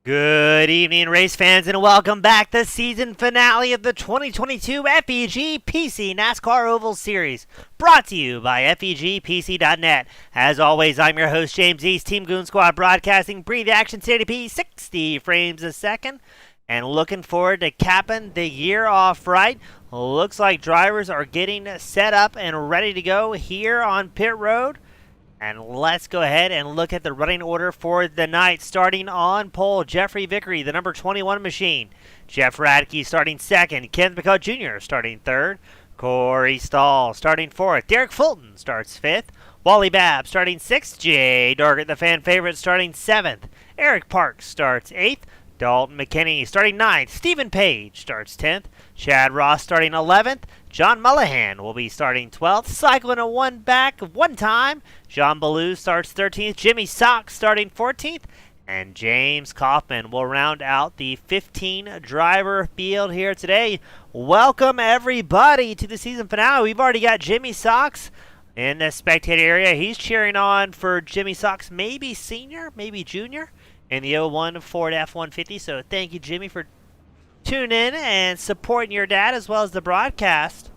Good evening, race fans, and welcome back to the season finale of the 2022 FEG PC NASCAR Oval Series, brought to you by FEGPC.net. As always, I'm your host, James East, Team Goon Squad Broadcasting, Breathe Action CDP, 60 frames a second, and looking forward to capping the year off right. Looks like drivers are getting set up and ready to go here on pit road. And let's go ahead and look at the running order for the night. Starting on pole, Jeffrey Vickery, the number 21 machine. Jeff Radke starting second. Kenneth McCall Jr. starting third. Corey Stahl starting fourth. Derek Fulton starts fifth. Wally Babb starting sixth. Jay Dargett, the fan favorite, starting seventh. Eric Parks starts eighth. Dalton McKinney starting ninth. Stephen Page starts 10th. Chad Ross starting 11th. John Mullihan will be starting 12th. Cycling a one back one time. John Ballou starts 13th. Jimmy Sox starting 14th. And James Kaufman will round out the 15-driver field here today. Welcome, everybody, to the season finale. We've already got Jimmy Sox in the spectator area. He's cheering on for Jimmy Sox, maybe senior, maybe junior, in the 01 Ford F-150. So thank you, Jimmy, for tuning in and supporting your dad as well as the broadcast.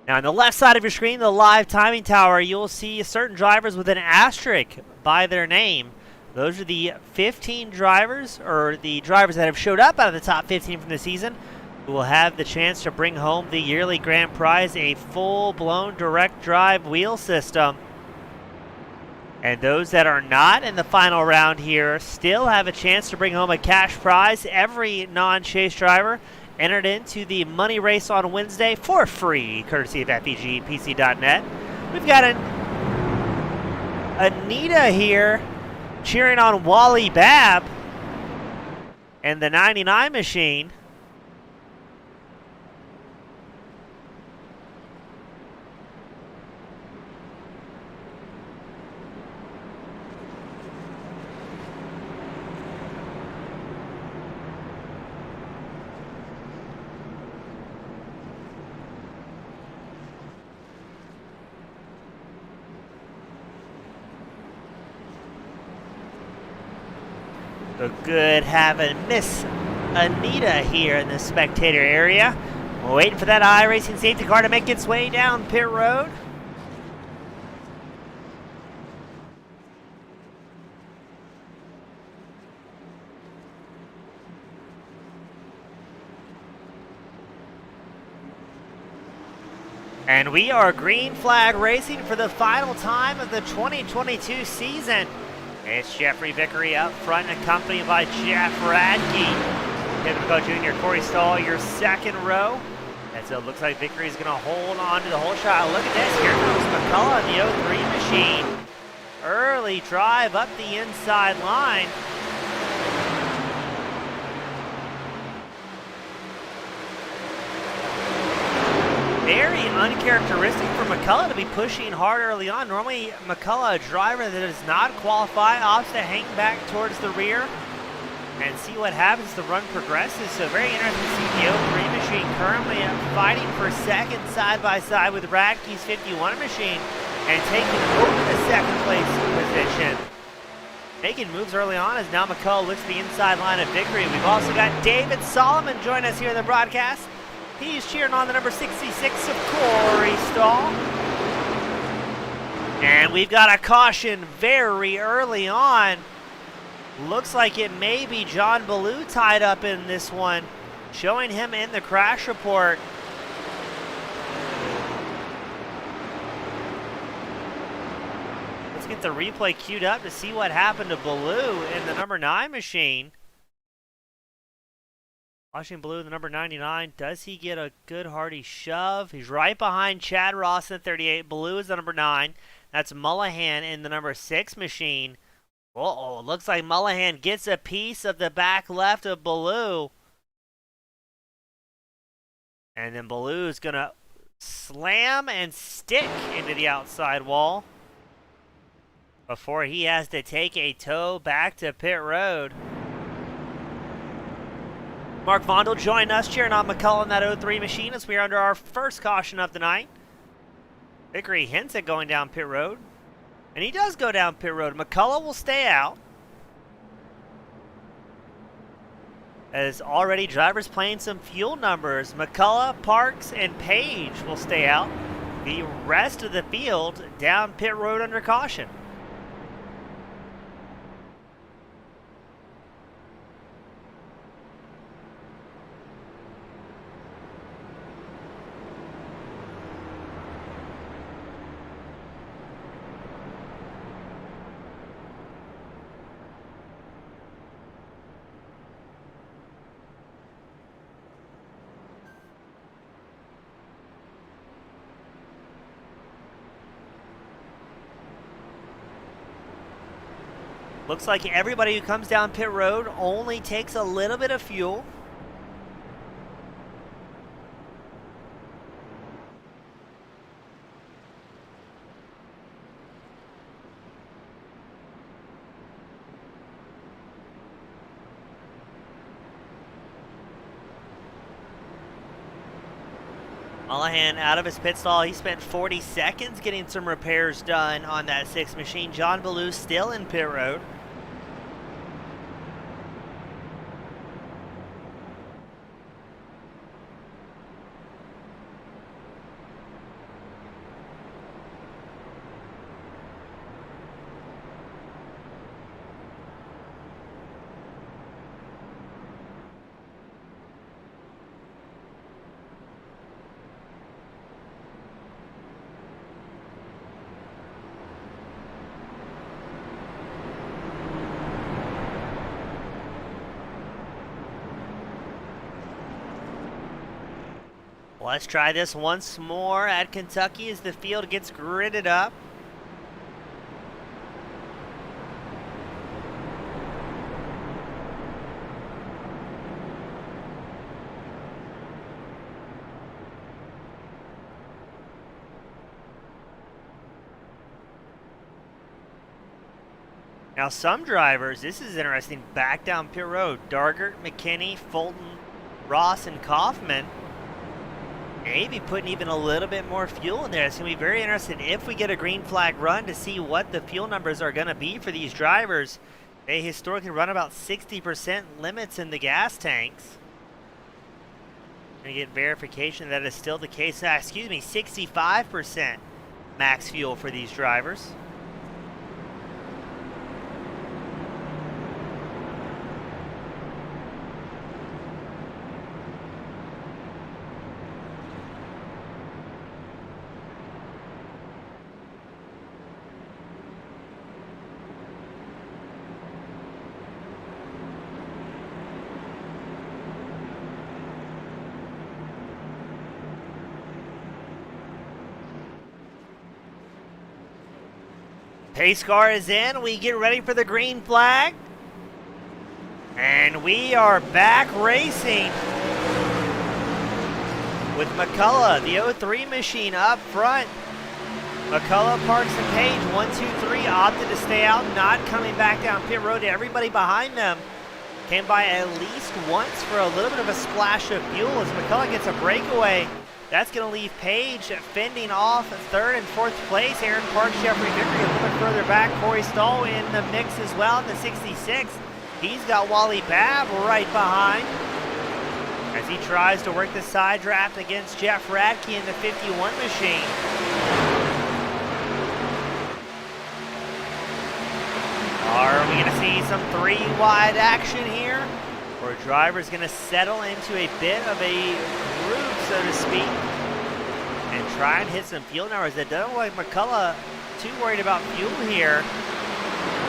Now, on the left side of your screen, the live timing tower, you'll see certain drivers with an asterisk by their name. Those are the 15 drivers, or the drivers that have showed up out of the top 15 from the season, who will have the chance to bring home the yearly grand prize, a full-blown direct drive wheel system. And those that are not in the final round here still have a chance to bring home a cash prize. Every non-chase driver entered into the money race on Wednesday for free, courtesy of FEGPC.net. We've got Anita here cheering on Wally Babb and the 99 machine. So good having Miss Anita here in the spectator area. We're waiting for that iRacing safety car to make its way down pit road. And we are green flag racing for the final time of the 2022 season. It's Jeffrey Vickery up front, accompanied by Jeff Radke. Kevin McCall Jr., Corey Stahl, your second row. And so it looks like Vickery's going to hold on to the whole shot. Look at this. Here comes McCullough in the 03 machine. Early drive up the inside line. Very uncharacteristic for McCullough to be pushing hard early on. Normally, McCullough, a driver that does not qualify, opts to hang back towards the rear and see what happens as the run progresses. So very interesting to see the 03 machine currently fighting for second side by side with Radke's 51 machine and taking over the second place position. Making moves early on as now McCullough looks to the inside line of Vickery. We've also got David Solomon join us here in the broadcast. He's cheering on the number 66 of Corey Stahl. And we've got a caution very early on Looks like it may be John Ballou tied up in this one, showing him in the crash report. Let's get the replay queued up to see what happened to Ballou in the number 9 machine. Watching Ballou in the number 99. Does he get a good hearty shove? He's right behind Chad Ross in the 38. Ballou is the number 9. That's Mullahan in the number 6 machine. Uh-oh, looks like Mullahan gets a piece of the back left of Ballou. And then Ballou's going to slam and stick into the outside wall before he has to take a tow back to pit road. Mark Vondel joined us, cheering on McCullough in that 03 machine as we are under our first caution of the night. Vickery hints at going down pit road. And he does go down pit road. McCullough will stay out. As already drivers playing some fuel numbers. McCullough, Parks, and Page will stay out. The rest of the field down pit road under caution. Looks like everybody who comes down pit road only takes a little bit of fuel. Mullahan out of his pit stall. He spent 40 seconds getting some repairs done on that 6 machine. John Ballou still in pit road. Let's try this once more at Kentucky as the field gets gridded up. Now some drivers, this is interesting, back down pit road. Dargert, McKinney, Fulton, Ross, and Kaufman. Maybe putting even a little bit more fuel in there. It's going to be very interesting if we get a green flag run to see what the fuel numbers are going to be for these drivers. They historically run about 60% limits in the gas tanks. Going to get verification that is still the case. Excuse me, 65% max fuel for these drivers. Pace car is in. We get ready for the green flag. And we are back racing with McCullough, the 03 machine up front. McCullough, Parks, and Page, 1, 2, 3, opted to stay out, not coming back down pit road. Everybody behind them came by at least once for a little bit of a splash of fuel as McCullough gets a breakaway. That's going to leave Page fending off 3rd and 4th place. Aaron Parks, Jeffrey Vickery a little bit further back. Corey Stahl in the mix as well in the 66. He's got Wally Babb right behind as he tries to work the side draft against Jeff Radke in the 51 machine. Are we going to see some 3 wide action here, where driver's going to settle into a bit of a groove, so to speak, and try and hit some fuel numbers. It doesn't look like McCullough too worried about fuel here,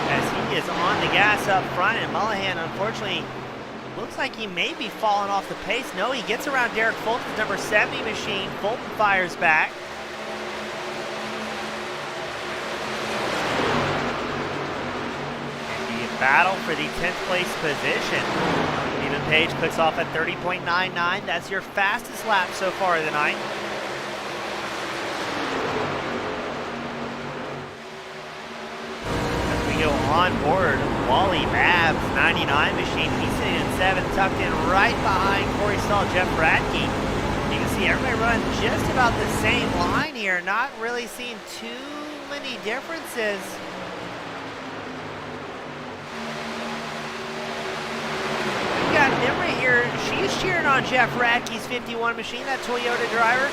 as he is on the gas up front, and Mullahan, unfortunately, looks like he may be falling off the pace. No, he gets around Derek Fulton's number 70 machine. Fulton fires back. And the battle for the 10th place position. Stephen Page clicks off at 30.99. That's your fastest lap so far of the night. Go on board, Wally Babb's 99 machine. He's sitting in 7th, tucked in right behind Corey Stahl, Jeff Radke. You can see everybody running just about the same line here, not really seeing too many differences. We got Nimri here. She's cheering on Jeff Radke's 51 machine, that Toyota driver.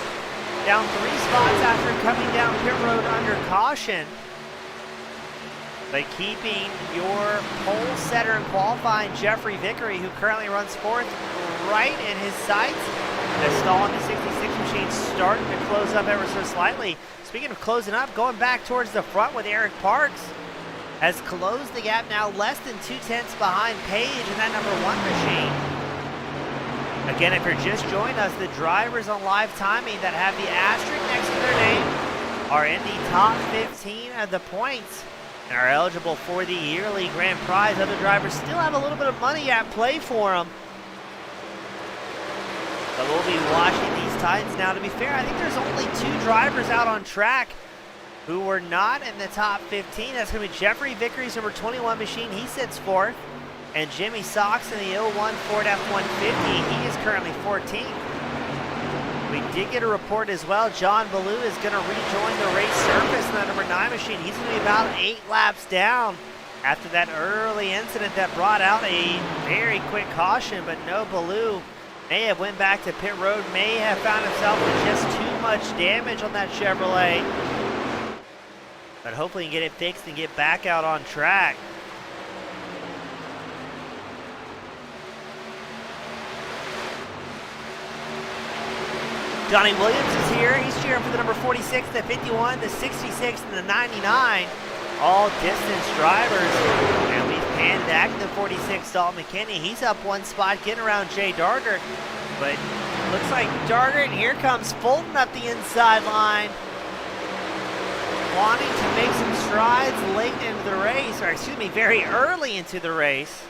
Down 3 spots after coming down pit road under caution. But keeping your pole setter in qualifying, Jeffrey Vickery, who currently runs 4th, right in his sights. The stall on the 66 machine starting to close up ever so slightly. Speaking of closing up, going back towards the front with Eric Parks, has closed the gap now less than 2/10 behind Page in that number 1 machine. Again, if you're just joining us, the drivers on live timing that have the asterisk next to their name are in the top 15 of the points and are eligible for the yearly grand prize. Other drivers still have a little bit of money at play for them. But we'll be watching these Titans now. To be fair, I think there's only 2 drivers out on track who were not in the top 15. That's going to be Jeffrey Vickery's number 21 machine. He sits 4th. And Jimmy Sox in the 01 Ford F-150. He is currently 14th. We did get a report as well. John Ballou is going to rejoin the race surface in that number 9 machine. He's going to be about 8 laps down after that early incident that brought out a very quick caution. But no, Ballou may have went back to pit road, may have found himself with just too much damage on that Chevrolet. But hopefully he can get it fixed and get back out on track. Johnny Williams is here. He's cheering for the number 46, the 51, the 66, and the 99. All distance drivers. And we've panned back the 46, Dalton McKinney. He's up 1 spot, getting around Jay Dargert. But looks like Dargert, and here comes Fulton up the inside line, wanting to make some strides late into the race, or excuse me, very early into the race.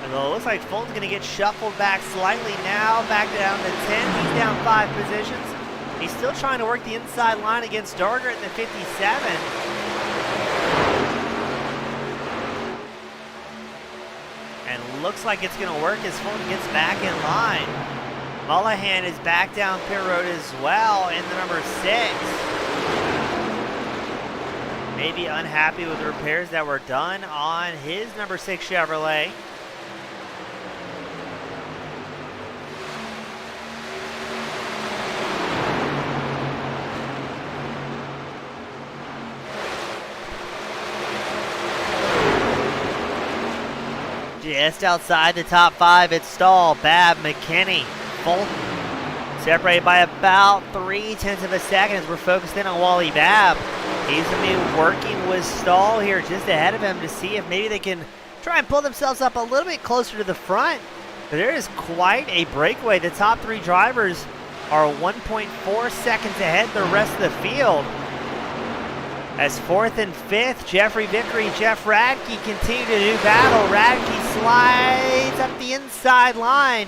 Although it looks like Fulton's going to get shuffled back slightly now, back down to 10. He's down 5 positions. He's still trying to work the inside line against Dargert in the 57. And looks like it's going to work as Fulton gets back in line. Mullahan is back down pit road as well in the number 6. Maybe unhappy with the repairs that were done on his number 6 Chevrolet. Just outside the top 5, it's Stahl, Babb, McKinney, Fulton. Separated by about 0.3 of a second as we're focused in on Wally Babb. He's going to be working with Stahl here just ahead of him to see if maybe they can try and pull themselves up a little bit closer to the front. But there is quite a breakaway. The top 3 drivers are 1.4 seconds ahead of the rest of the field. As 4th and 5th, Jeffrey Vickery, Jeff Radke continue to do battle. Radke slides up the inside line.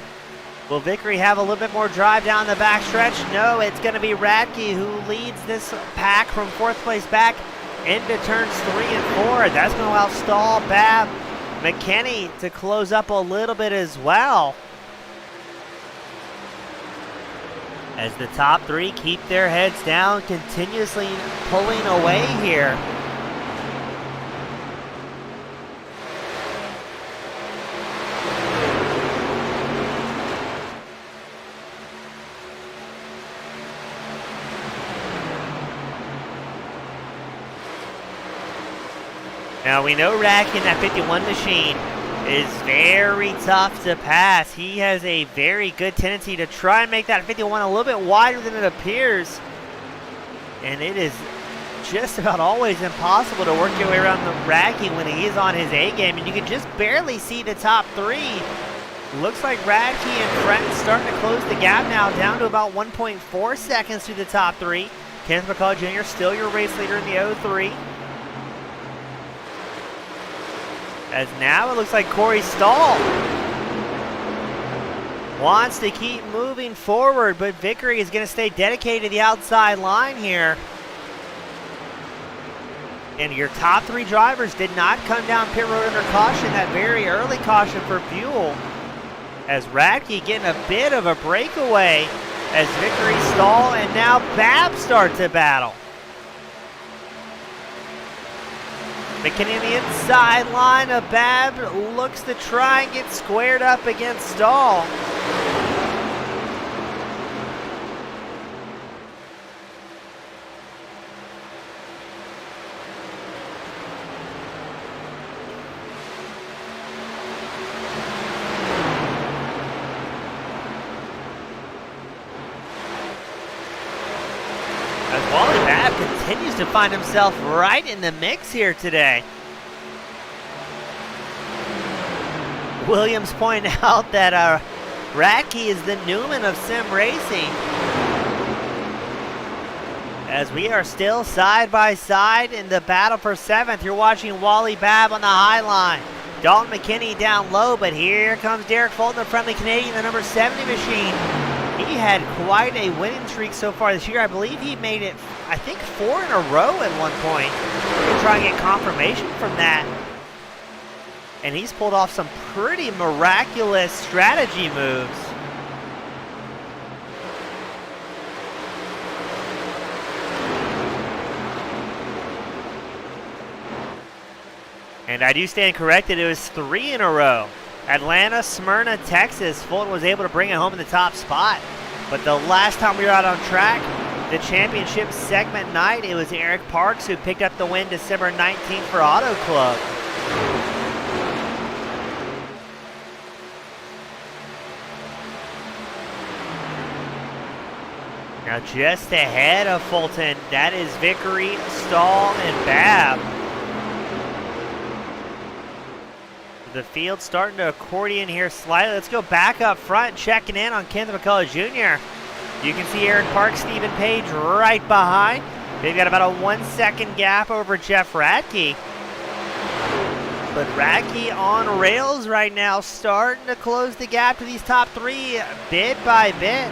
Will Vickery have a little bit more drive down the backstretch? No, it's going to be Radke who leads this pack from 4th place back into turns 3 and 4. That's going to allow Stahl, Babb, McKinney to close up a little bit as well. As the top 3 keep their heads down, continuously pulling away here. Now we know Radke in that 51 machine is very tough to pass. He has a very good tendency to try and make that 51 a little bit wider than it appears. And it is just about always impossible to work your way around the Radke when he is on his A game. And you can just barely see the top three. Looks like Radke and Frenton starting to close the gap now, down to about 1.4 seconds to the top three. Kenneth McCullough Jr. still your race leader in the 03. As now it looks like Corey Stahl wants to keep moving forward, but Vickery is going to stay dedicated to the outside line here. And your top three drivers did not come down pit road under caution, that very early caution for fuel. As Radke getting a bit of a breakaway as Vickery, Stahl, and now Babb start to battle. McKinney on the inside line of Babb looks to try and get squared up against Stahl. As Wally Babb continues to find himself right in the mix here today. Williams pointing out that Radke is the Newman of sim racing. As we are still side by side in the battle for 7th, you're watching Wally Babb on the high line. Dalton McKinney down low, but here comes Derek Fulton, the friendly Canadian, the number 70 machine. He had quite a winning streak so far this year. I believe he made it, I think, 4 in a row at one point. We'll try and get confirmation from that. And he's pulled off some pretty miraculous strategy moves. And I do stand corrected, it was 3 in a row. Atlanta, Smyrna, Texas, Fulton was able to bring it home in the top spot. But the last time we were out on track, the championship segment night, it was Eric Parks who picked up the win December 19th for Auto Club. Now just ahead of Fulton, that is Vickery, Stahl, and Babb. The field starting to accordion here slightly. Let's go back up front, checking in on Kenneth McCullough Jr. You can see Eric Parks, Stephen Page right behind. They've got about a 1 second gap over Jeff Radke. But Radke on rails right now, starting to close the gap to these top three bit by bit.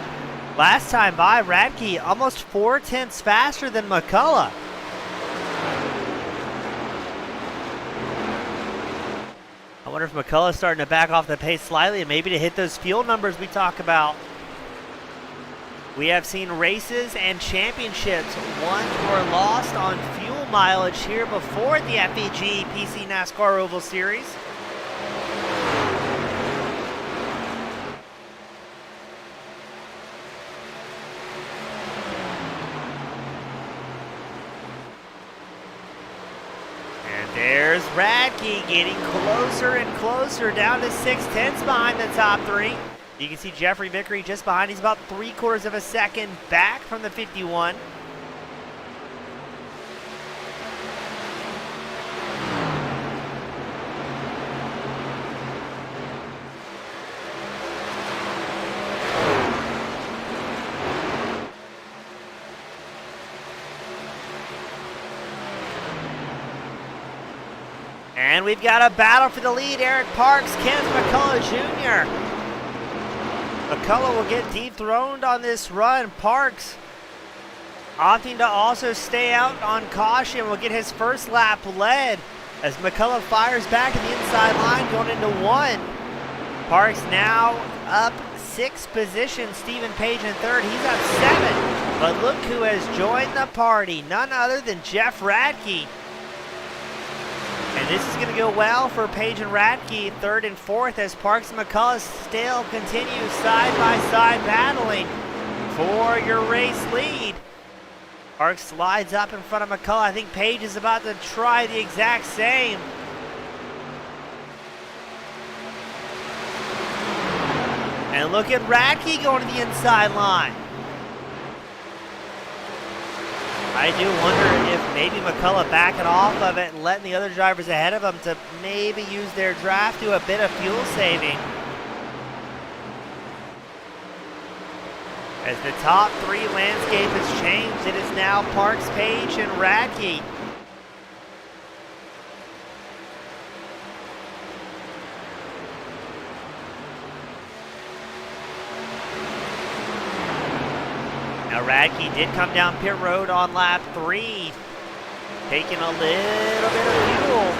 Last time by, Radke almost 4/10 faster than McCullough. I wonder if McCullough's starting to back off the pace slightly and maybe to hit those fuel numbers we talk about. We have seen races and championships won or lost on fuel mileage here before the FEG PC NASCAR Oval Series. There's Radke getting closer and closer, down to 6/10 behind the top three. You can see Jeffrey Vickery just behind. He's about 3/4 of a second back from the 51. And we've got a battle for the lead. Eric Parks, Kenneth McCullough Jr. McCullough will get dethroned on this run. Parks opting to also stay out on caution will get his first lap led as McCullough fires back in the inside line going into 1. Parks now up 6 positions. Stephen Page in 3rd. He's up 7. But look who has joined the party. None other than Jeff Radke. And this is going to go well for Page and Radke, 3rd and 4th, as Parks and McCullough still continue side-by-side battling for your race lead. Parks slides up in front of McCullough. I think Page is about to try the exact same. And look at Radke going to the inside line. I do wonder if maybe McCullough backing off of it and letting the other drivers ahead of him to maybe use their draft to a bit of fuel saving. As the top three landscape has changed, it is now Parks, Page, and Radke. Now Radke did come down pit road on lap 3, taking a little bit of fuel.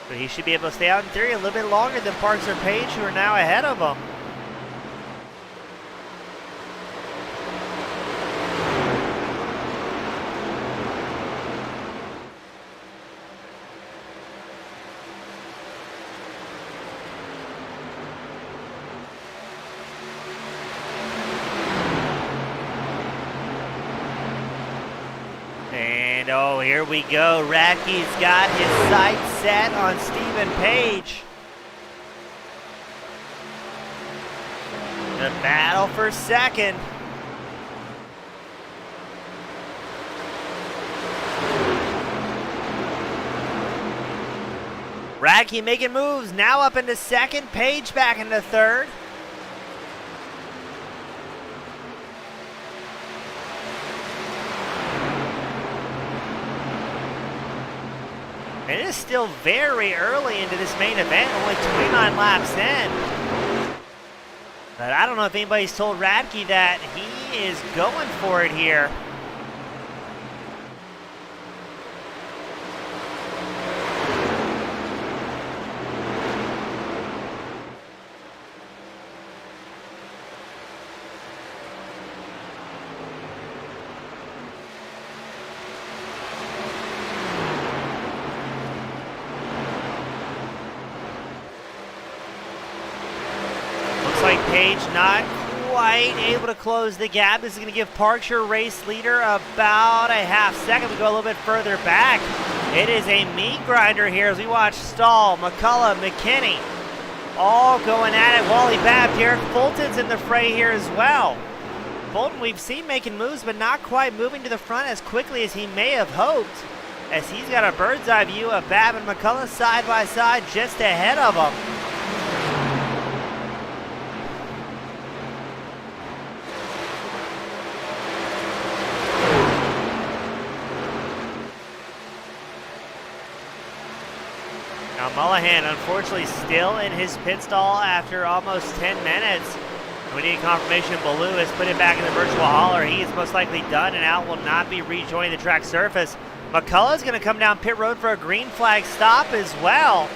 But he should be able to stay out in theory a little bit longer than Parks or Page, who are now ahead of him. And oh, here we go. Radke's got his sights set on Stephen Page. The battle for second. Radke making moves, now up into second, Page back into third. It is still very early into this main event, only 29 laps in. But I don't know if anybody's told Radke that he is going for it here. Like Page not quite able to close the gap. This is going to give Parks, your race leader, about a half second. We go a little bit further back. It is a meat grinder here as we watch Stahl, McCullough, McKinney all going at it. Wally Babb, Derek Fulton's in the fray here as well. Fulton we've seen making moves, but not quite moving to the front as quickly as he may have hoped, as he's got a bird's eye view of Babb and McCullough side by side just ahead of him. Now Mullihan, unfortunately, still in his pit stall after almost 10 minutes. We need confirmation Baloo has put it back in the virtual hauler. He is most likely done and out, will not be rejoining the track surface. McCullough's going to come down pit road for a green flag stop as well.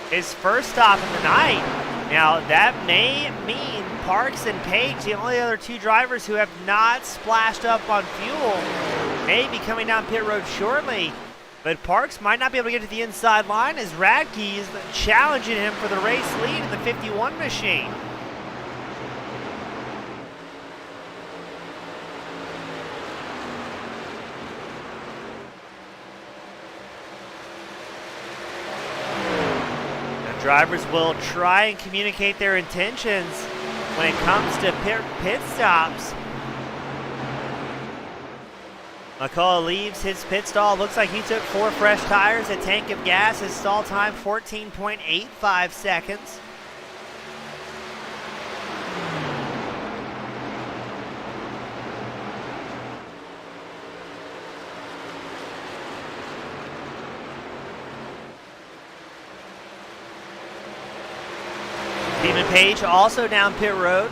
His first stop of the night. Now that may mean Parks and Page, the only other two drivers who have not splashed up on fuel, may be coming down pit road shortly. But Parks might not be able to get to the inside line as Radke is challenging him for the race lead in the 51 machine. The drivers will try and communicate their intentions when it comes to pit stops. McCullough leaves his pit stall. Looks like he took 4 fresh tires, a tank of gas. His stall time 14.85 seconds. Stephen Page also down pit road.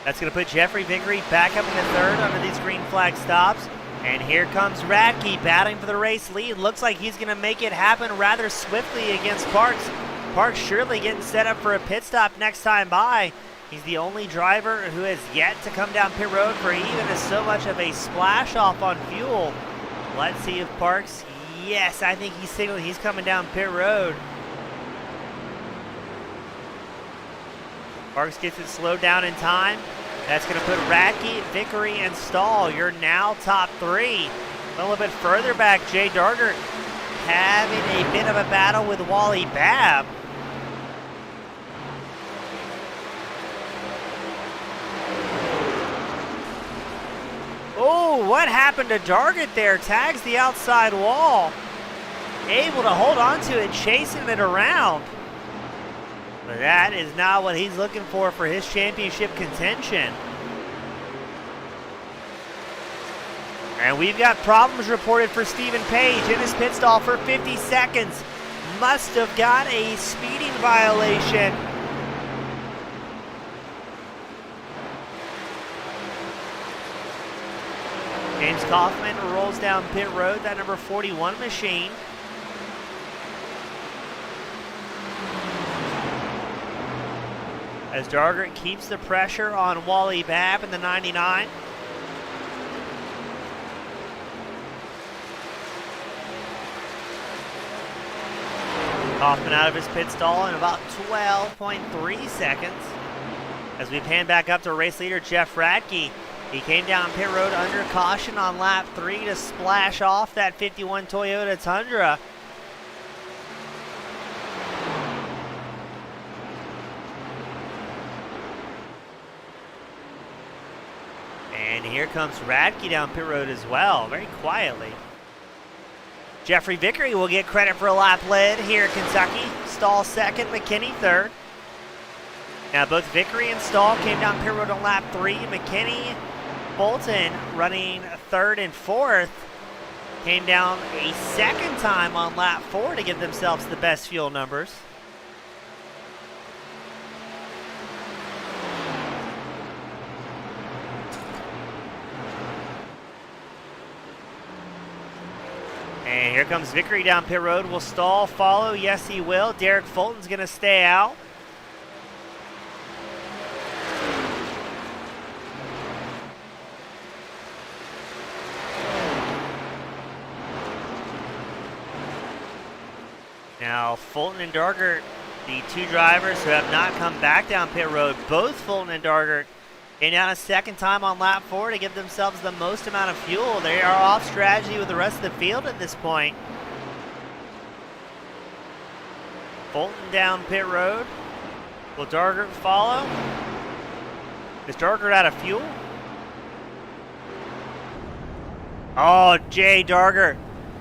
That's going to put Jeffrey Vickery back up in the third under these green flag stops. And here comes Radke battling for the race lead. Looks like he's going to make it happen rather swiftly against Parks. Parks surely getting set up for a pit stop next time by. He's the only driver who has yet to come down pit road for even so much of a splash off on fuel. Let's see if Parks, yes, I think he's signaling he's coming down pit road. Parks gets it slowed down in time. That's going to put Radke, Vickery, and Stahl. You're now top three. A little bit further back, Jay Dargert having a bit of a battle with Wally Babb. Oh, what happened to Dargert there? Tags the outside wall. Able to hold on to it, chasing it around. But that is not what he's looking for his championship contention. And we've got problems reported for Stephen Page in his pit stall for 50 seconds. Must have got a speeding violation. James Kaufman rolls down pit road, that number 41 machine. As Dargert keeps the pressure on Wally Babb in the 99. Kaufman out of his pit stall in about 12.3 seconds. As we pan back up to race leader Jeff Radke. He came down pit road under caution on lap 3 to splash off that 51 Toyota Tundra. And here comes Radke down pit road as well, very quietly. Jeffrey Vickery will get credit for a lap lead here at Kentucky. Stahl second, McKinney third. Now both Vickery and Stahl came down pit road on lap 3. McKinney, Bolton running third and fourth. Came down a second time on lap 4 to give themselves the best fuel numbers. And here comes Vickery down pit road. Will Stahl follow? Yes, he will. Derek Fulton's going to stay out. Now, Fulton and Dargert, the two drivers who have not come back down pit road, both Fulton and Dargert came down a second time on lap 4 to give themselves the most amount of fuel. They are off strategy with the rest of the field at this point. Fulton down pit road. Will Dargert follow? Is Dargert out of fuel? Oh, Jay Dargert.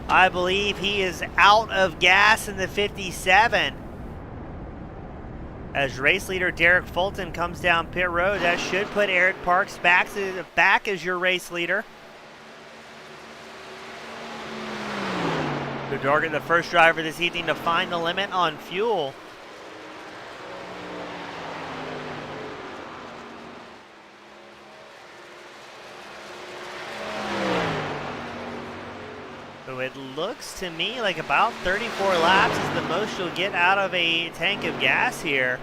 I believe he is out of gas in the 57. As race leader Derek Fulton comes down pit road, that should put Eric Parks back as your race leader. So Dargert, the first driver this evening to find the limit on fuel. So it looks to me like about 34 laps is the most you'll get out of a tank of gas here.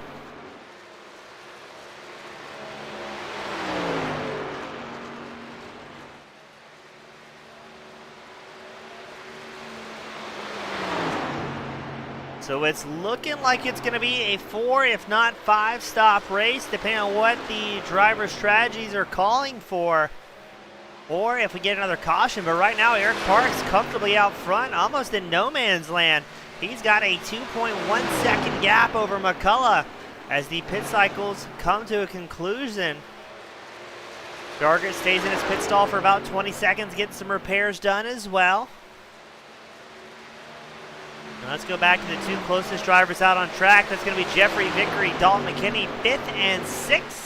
So it's looking like it's going to be a 4, if not 5 stop race, depending on what the driver's strategies are calling for. Or if we get another caution. But right now, Eric Parks comfortably out front, almost in no man's land. He's got a 2.1 second gap over McCullough as the pit cycles come to a conclusion. Dargert stays in his pit stall for about 20 seconds, getting some repairs done as well. Now let's go back to the two closest drivers out on track. That's going to be Jeffrey Vickery, Dalton McKinney, 5th and 6th.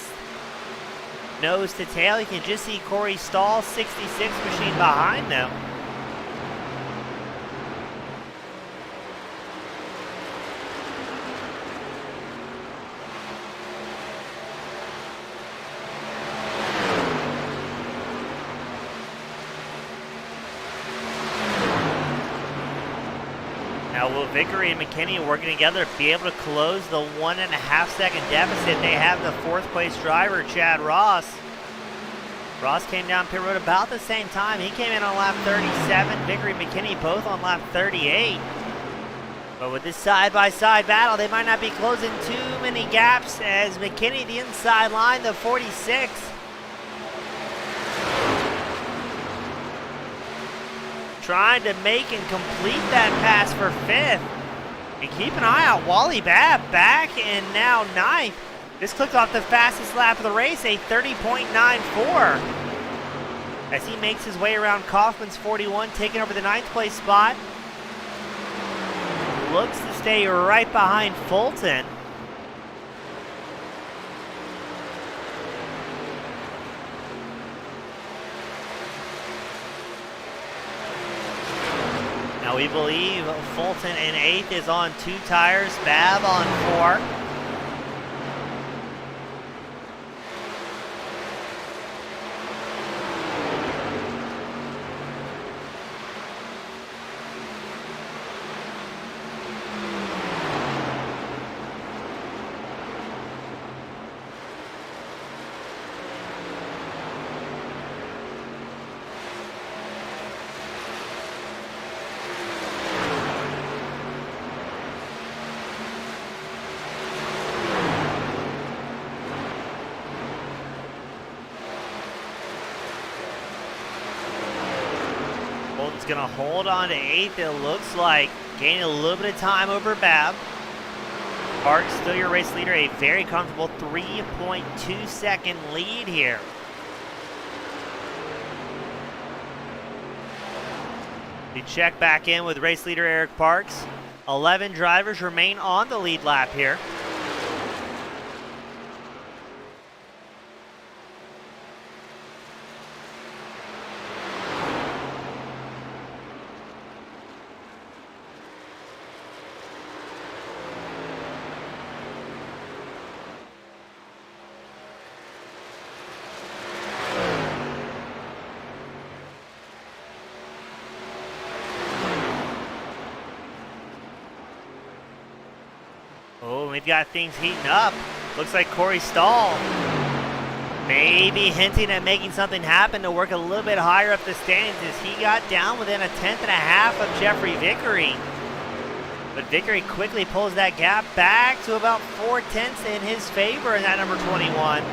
Nose to tail, you can just see Corey Stahl, 66 machine behind them. Now will Vickery and McKinney working together be able to close the 1.5 second deficit? They have the 4th place driver, Chad Ross. Ross came down pit road about the same time. He came in on lap 37. Vickery and McKinney both on lap 38. But with this side-by-side battle, they might not be closing too many gaps as McKinney, the inside line, the 46, trying to make and complete that pass for 5th. And keep an eye out, Wally Babb back and now 9th. This clicked off the fastest lap of the race, a 30.94. As he makes his way around Kaufman's 41, taking over the 9th place spot. Looks to stay right behind Fulton. Now we believe Fulton in 8th is on 2 tires, Babb on 4. Fulton's going to hold on to 8th, it looks like, gaining a little bit of time over Babb. Parks, still your race leader, a very comfortable 3.2 second lead here. We check back in with race leader Eric Parks. 11 drivers remain on the lead lap here. Oh, we've got things heating up. Looks like Corey Stahl maybe hinting at making something happen to work a little bit higher up the standings as he got down within a 10.5 of Jeffrey Vickery. But Vickery quickly pulls that gap back to about 4/10 in his favor in that number 21.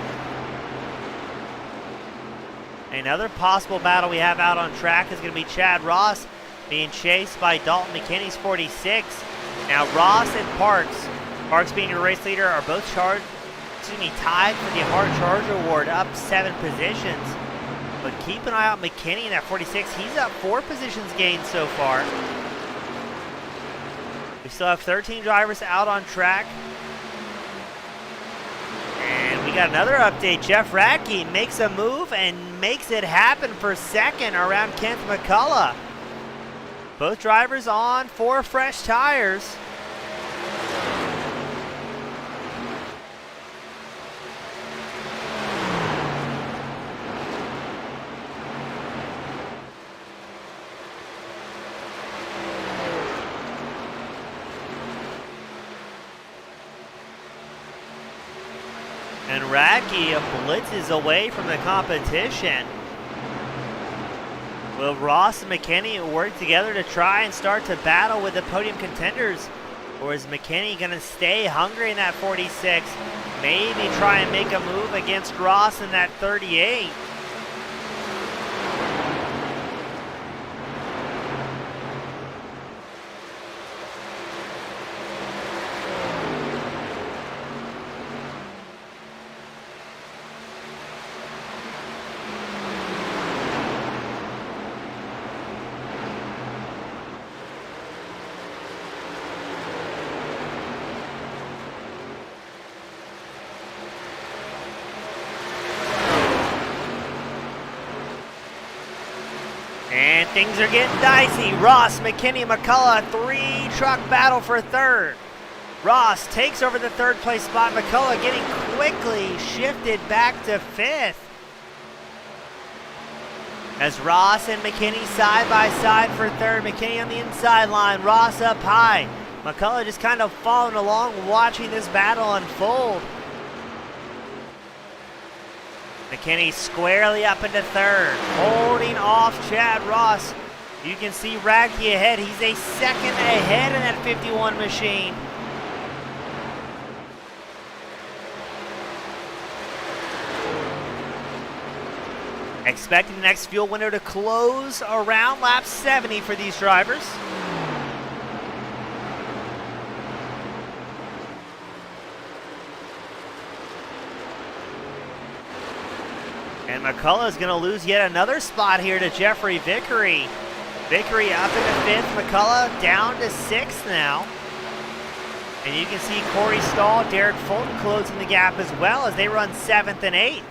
Another possible battle we have out on track is going to be Chad Ross being chased by Dalton McKinney's 46. Now Ross and Parks being your race leader are both tied for the Hard Charger Award, up 7 positions. But keep an eye out McKinney in that 46. He's up 4 positions gained so far. We still have 13 drivers out on track. And we got another update. Jeff Radke makes a move and makes it happen for 2nd around Kent McCullough. Both drivers on 4 fresh tires. And Radke blitzes away from the competition. Will Ross and McKinney work together to try and start to battle with the podium contenders? Or is McKinney going to stay hungry in that 46? Maybe try and make a move against Ross in that 38. And things are getting dicey. Ross, McKinney, McCullough, 3-truck battle for 3rd. Ross takes over the 3rd place spot. McCullough getting quickly shifted back to 5th. As Ross and McKinney side by side for 3rd. McKinney on the inside line. Ross up high. McCullough just kind of following along, watching this battle unfold. McKinney squarely up into 3rd, holding off Chad Ross. You can see Radke ahead. He's a 2nd ahead in that 51 machine. Expecting the next fuel window to close around lap 70 for these drivers. And McCullough's going to lose yet another spot here to Jeffrey Vickery. Vickery up into 5th, McCullough down to 6th now. And you can see Corey Stahl, Derek Fulton closing the gap as well as they run 7th and 8th.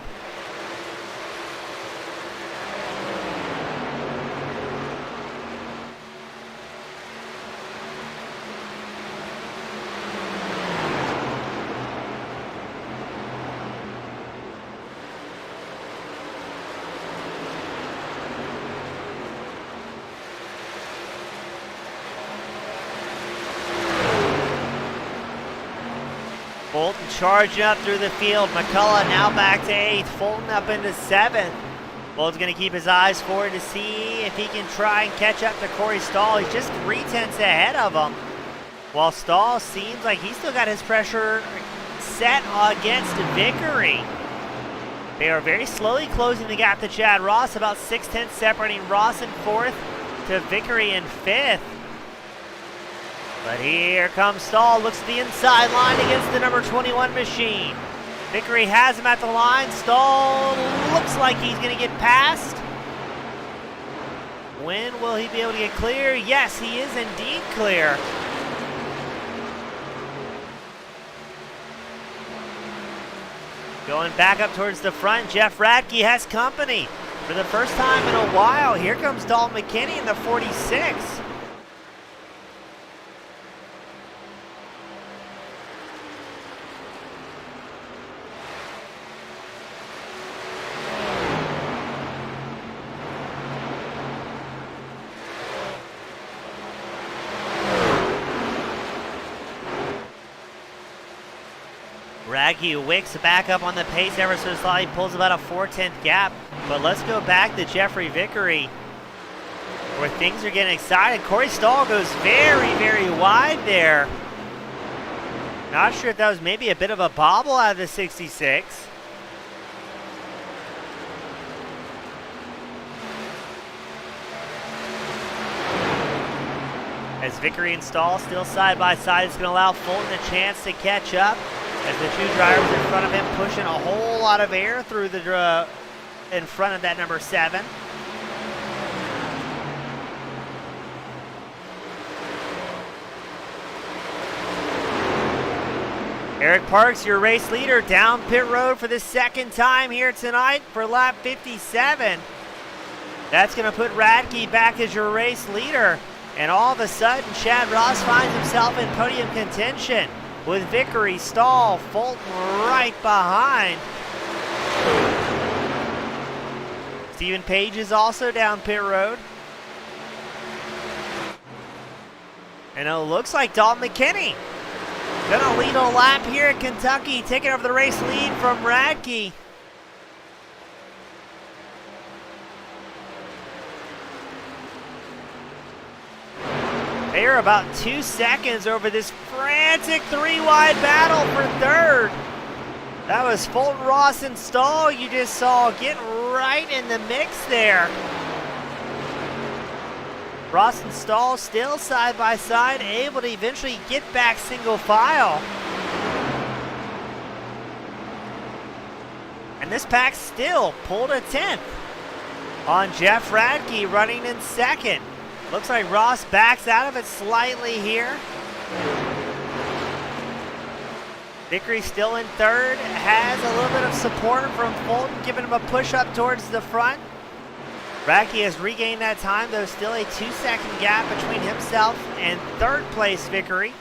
Fulton charging up through the field. McCullough now back to 8th. Fulton up into 7th. Fulton's going to keep his eyes forward to see if he can try and catch up to Corey Stahl. He's just 3/10 ahead of him. While Stahl seems like he's still got his pressure set against Vickery. They are very slowly closing the gap to Chad Ross. About 6/10 separating Ross in 4th to Vickery in 5th. But here comes Stahl, looks at the inside line against the number 21 machine. Vickery has him at the line. Stahl looks like he's going to get past. When will he be able to get clear? Yes, he is indeed clear. Going back up towards the front, Jeff Radke has company. For the first time in a while, here comes Dalton McKinney in the 46. Radke wakes back up on the pace ever so slightly, pulls about a 4/10 gap. But let's go back to Jeffrey Vickery, where things are getting excited. Corey Stahl goes very, very wide there. Not sure if that was maybe a bit of a bobble out of the 66. As Vickery and Stahl still side by side, it's going to allow Fulton a chance to catch up. As the two drivers in front of him pushing a whole lot of air through the in front of that number 7. Eric Parks, your race leader, down pit road for the second time here tonight for lap 57. That's going to put Radke back as your race leader. And all of a sudden, Chad Ross finds himself in podium contention, with Vickery, Stahl, Fulton right behind. Stephen Page is also down pit road. And it looks like Dalton McKinney gonna lead a lap here at Kentucky, taking over the race lead from Radke. They are about 2 seconds over this frantic 3-wide battle for 3rd. That was Fulton, Ross, and Stahl you just saw getting right in the mix there. Ross and Stahl still side by side, able to eventually get back single file. And this pack still pulled a 10th on Jeff Radke running in 2nd. Looks like Ross backs out of it slightly here. Vickery still in 3rd, has a little bit of support from Fulton, giving him a push up towards the front. Radke has regained that time, though still a 2-second gap between himself and 3rd place Vickery.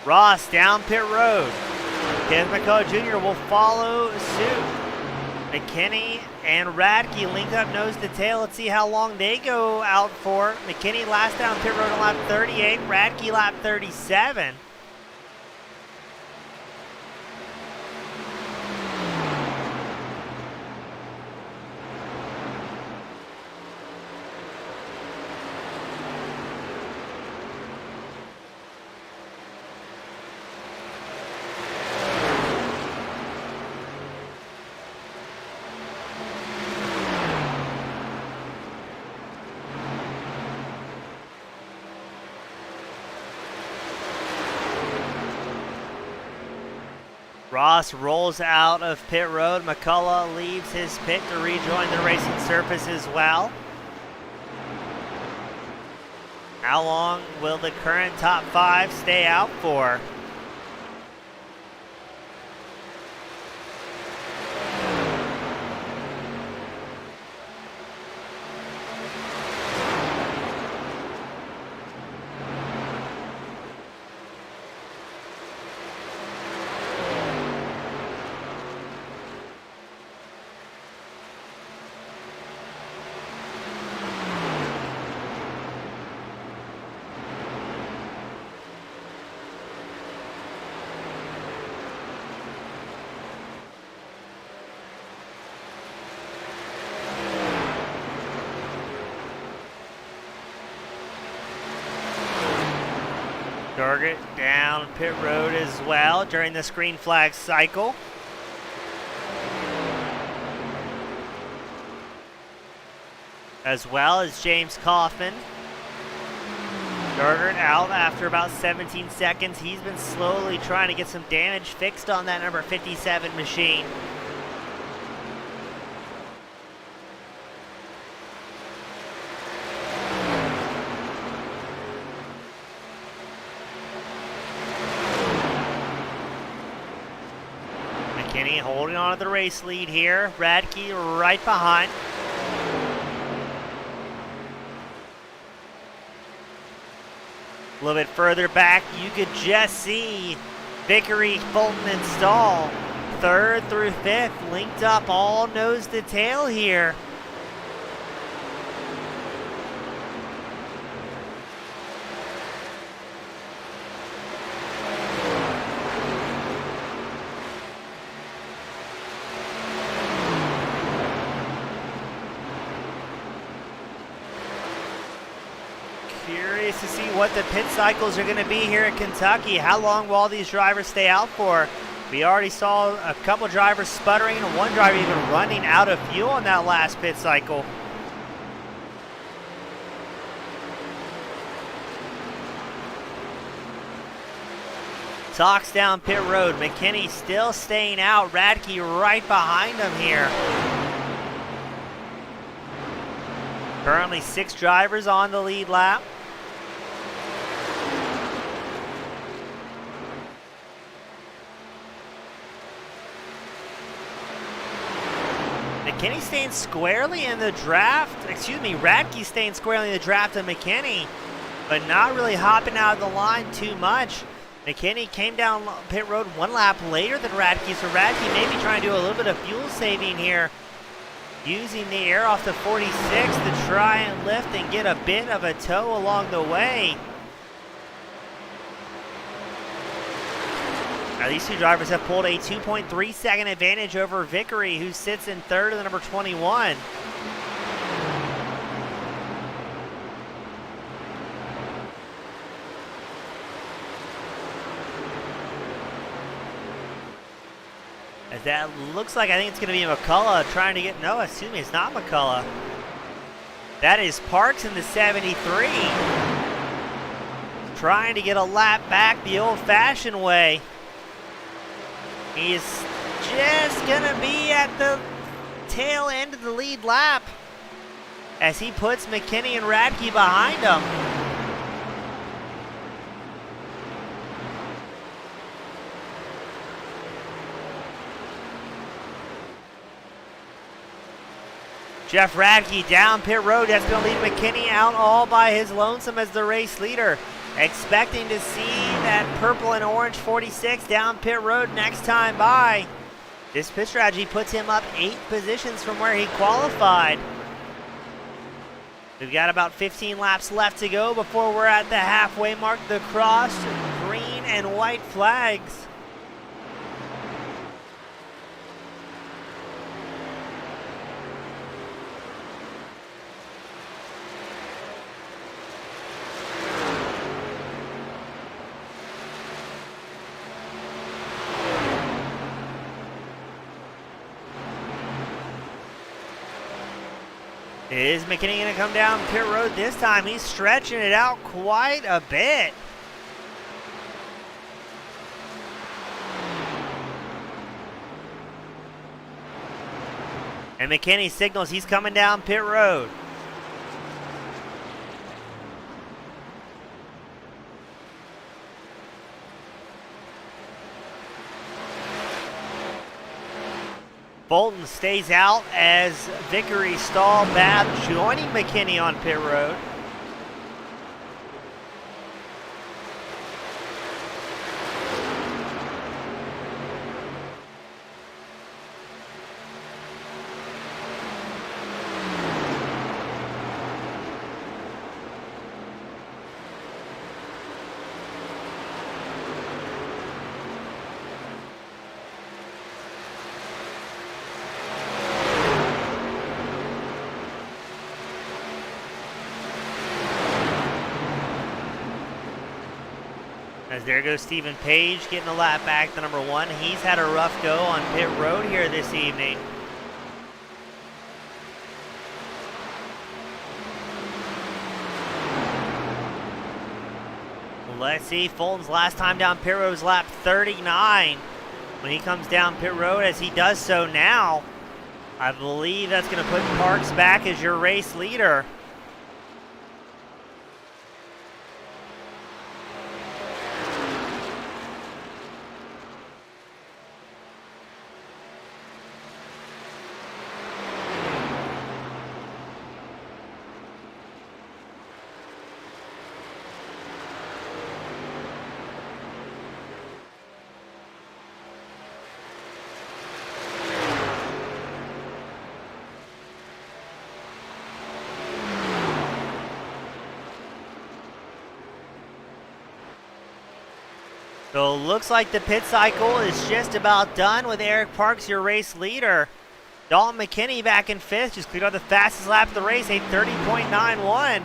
Ross down pit road. Kenneth McCullough Jr. will follow suit. McKinney and Radke linked up nose to tail. Let's see how long they go out for. McKinney last down pit road on lap 38. Radke lap 37. Ross rolls out of pit road. McCullough leaves his pit to rejoin the racing surface as well. How long will the current top 5 stay out for? Target down pit road as well during the green flag cycle. As well as James Kaufman. Dargert out after about 17 seconds. He's been slowly trying to get some damage fixed on that number 57 machine. McKinney holding on to the race lead here. Radke right behind. A little bit further back, you could just see Vickery, Fulton, and Stahl, 3rd through 5th, linked up all nose to tail here. Curious to see what the pit cycles are going to be here at Kentucky. How long will all these drivers stay out for? We already saw a couple drivers sputtering and one driver even running out of fuel on that last pit cycle. Talks down pit road. McKinney still staying out. Radke right behind him here. Currently 6 drivers on the lead lap. McKinney staying squarely in the draft. Radke staying squarely in the draft of McKinney, but not really hopping out of the line too much. McKinney came down pit road 1 lap later than Radke, so Radke may be trying to do a little bit of fuel saving here, using the air off the 46 to try and lift and get a bit of a tow along the way. Now these 2 drivers have pulled a 2.3 second advantage over Vickery, who sits in 3rd in the number 21. As that looks like, I think it's going to be McCullough trying to get, no, excuse me, it's not McCullough. That is Parks in the 73. Trying to get a lap back the old-fashioned way. He's just going to be at the tail end of the lead lap as he puts McKinney and Radke behind him. Jeff Radke down pit road. That's going to leave McKinney out all by his lonesome as the race leader. Expecting to see that purple and orange 46 down pit road next time by. This pit strategy puts him up 8 positions from where he qualified. We've got about 15 laps left to go before we're at the halfway mark. The cross, green and white flags. Is McKinney going to come down pit road this time? He's stretching it out quite a bit. And McKinney signals he's coming down pit road. Bolton stays out as Vickery, Stahl, Babb joining McKinney on pit road. As there goes Stephen Page getting a lap back to number 1. He's had a rough go on pit road here this evening. Let's see, Fulton's last time down pit road was lap 39. When he comes down pit road, as he does so now, I believe that's going to put Parks back as your race leader. So it looks like the pit cycle is just about done with Eric Parks, your race leader. Dalton McKinney back in 5th, just cleared out the fastest lap of the race, a 30.91.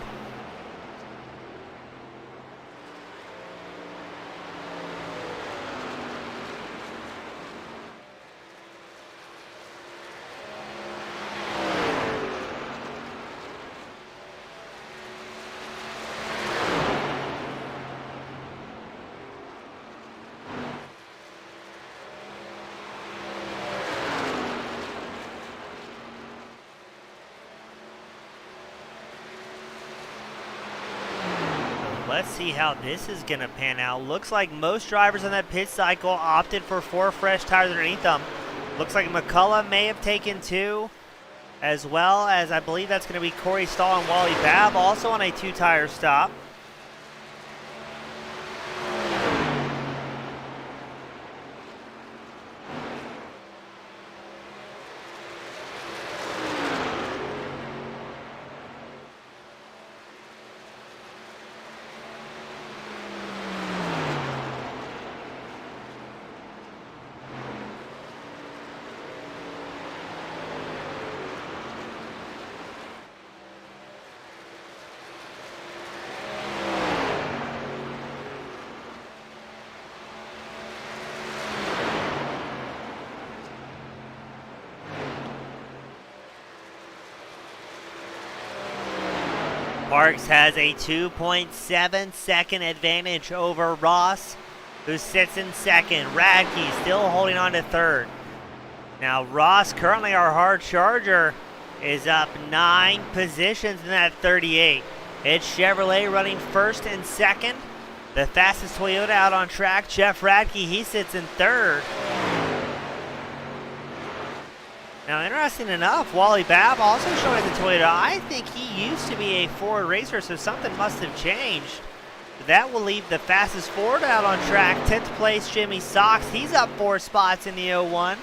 Let's see how this is going to pan out. Looks like most drivers on that pit cycle opted for 4 fresh tires underneath them. Looks like McCullough may have taken 2, as well as I believe that's going to be Corey Stahl and Wally Babb, also on a 2-tire stop. Parks has a 2.7 second advantage over Ross, who sits in 2nd. Radke still holding on to 3rd. Now Ross, currently our hard charger, is up 9 positions in that 38. It's Chevrolet running 1st and 2nd. The fastest Toyota out on track, Jeff Radke, he sits in 3rd. Now, interesting enough, Wally Babb also showing the Toyota. I think he used to be a Ford racer, so something must have changed. That will leave the fastest Ford out on track. 10th place, Jimmy Sox. He's up 4 spots in the 01.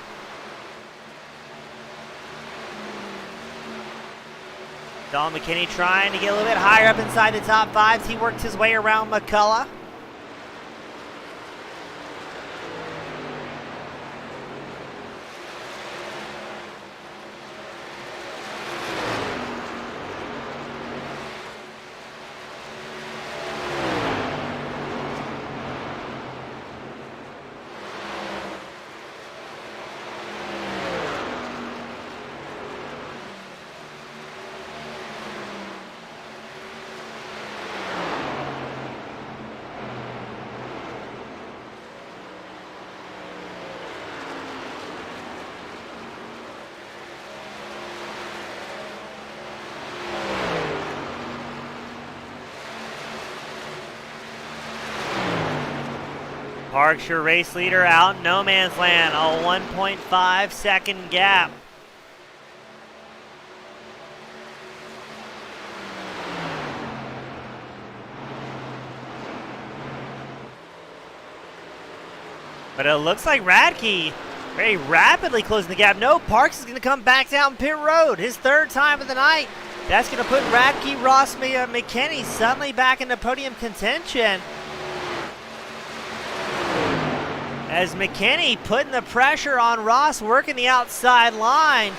Don McKinney trying to get a little bit higher up inside the top 5s. He worked his way around McCullough. Parks, your race leader, out in no man's land, a 1.5 second gap. But it looks like Radke very rapidly closing the gap. No, Parks is going to come back down pit road. His third time of the night. That's going to put Radke, Ross, McKinney suddenly back into podium contention. As McKinney putting the pressure on Ross, working the outside line.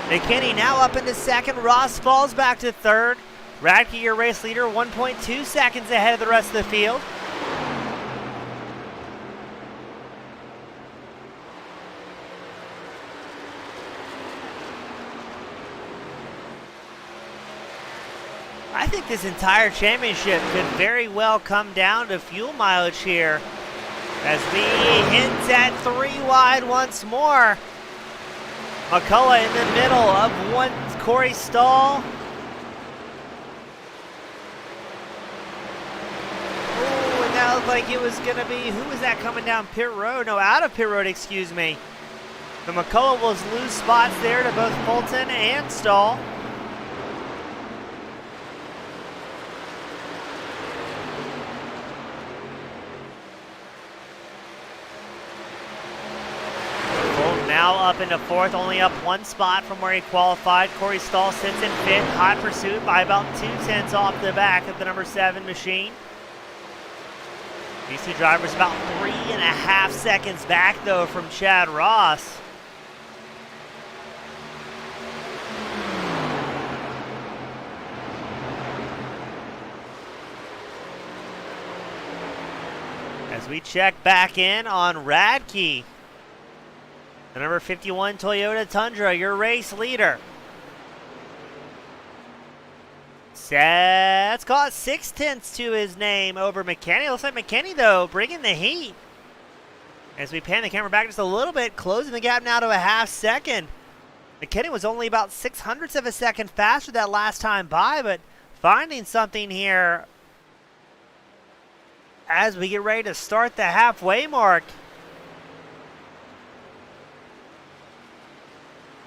McKinney now up into second. Ross falls back to third. Radke, your race leader, 1.2 seconds ahead of the rest of the field. I think this entire championship could very well come down to fuel mileage here as we hint at 3 wide once more. McCullough in the middle of one Corey Stahl. Ooh, and that looked like it was going to be, who was that coming down pit road? No, out of pit road, excuse me. The McCullough will lose spots there to both Fulton and Stahl. Now up into fourth, only up 1 spot from where he qualified. Corey Stahl sits in fifth, hot pursuit by about 2/10 off the back of the number 7 machine. These two drivers about 3.5 seconds back though from Chad Ross. As we check back in on Radke. The number 51 Toyota Tundra, your race leader. Let's call it 0.6 to his name over McKinney. Looks like McKinney, though, bringing the heat. As we pan the camera back just a little bit, closing the gap now to a 0.5 second. McKinney was only about 0.06 of a second faster that last time by, but finding something here as we get ready to start the halfway mark.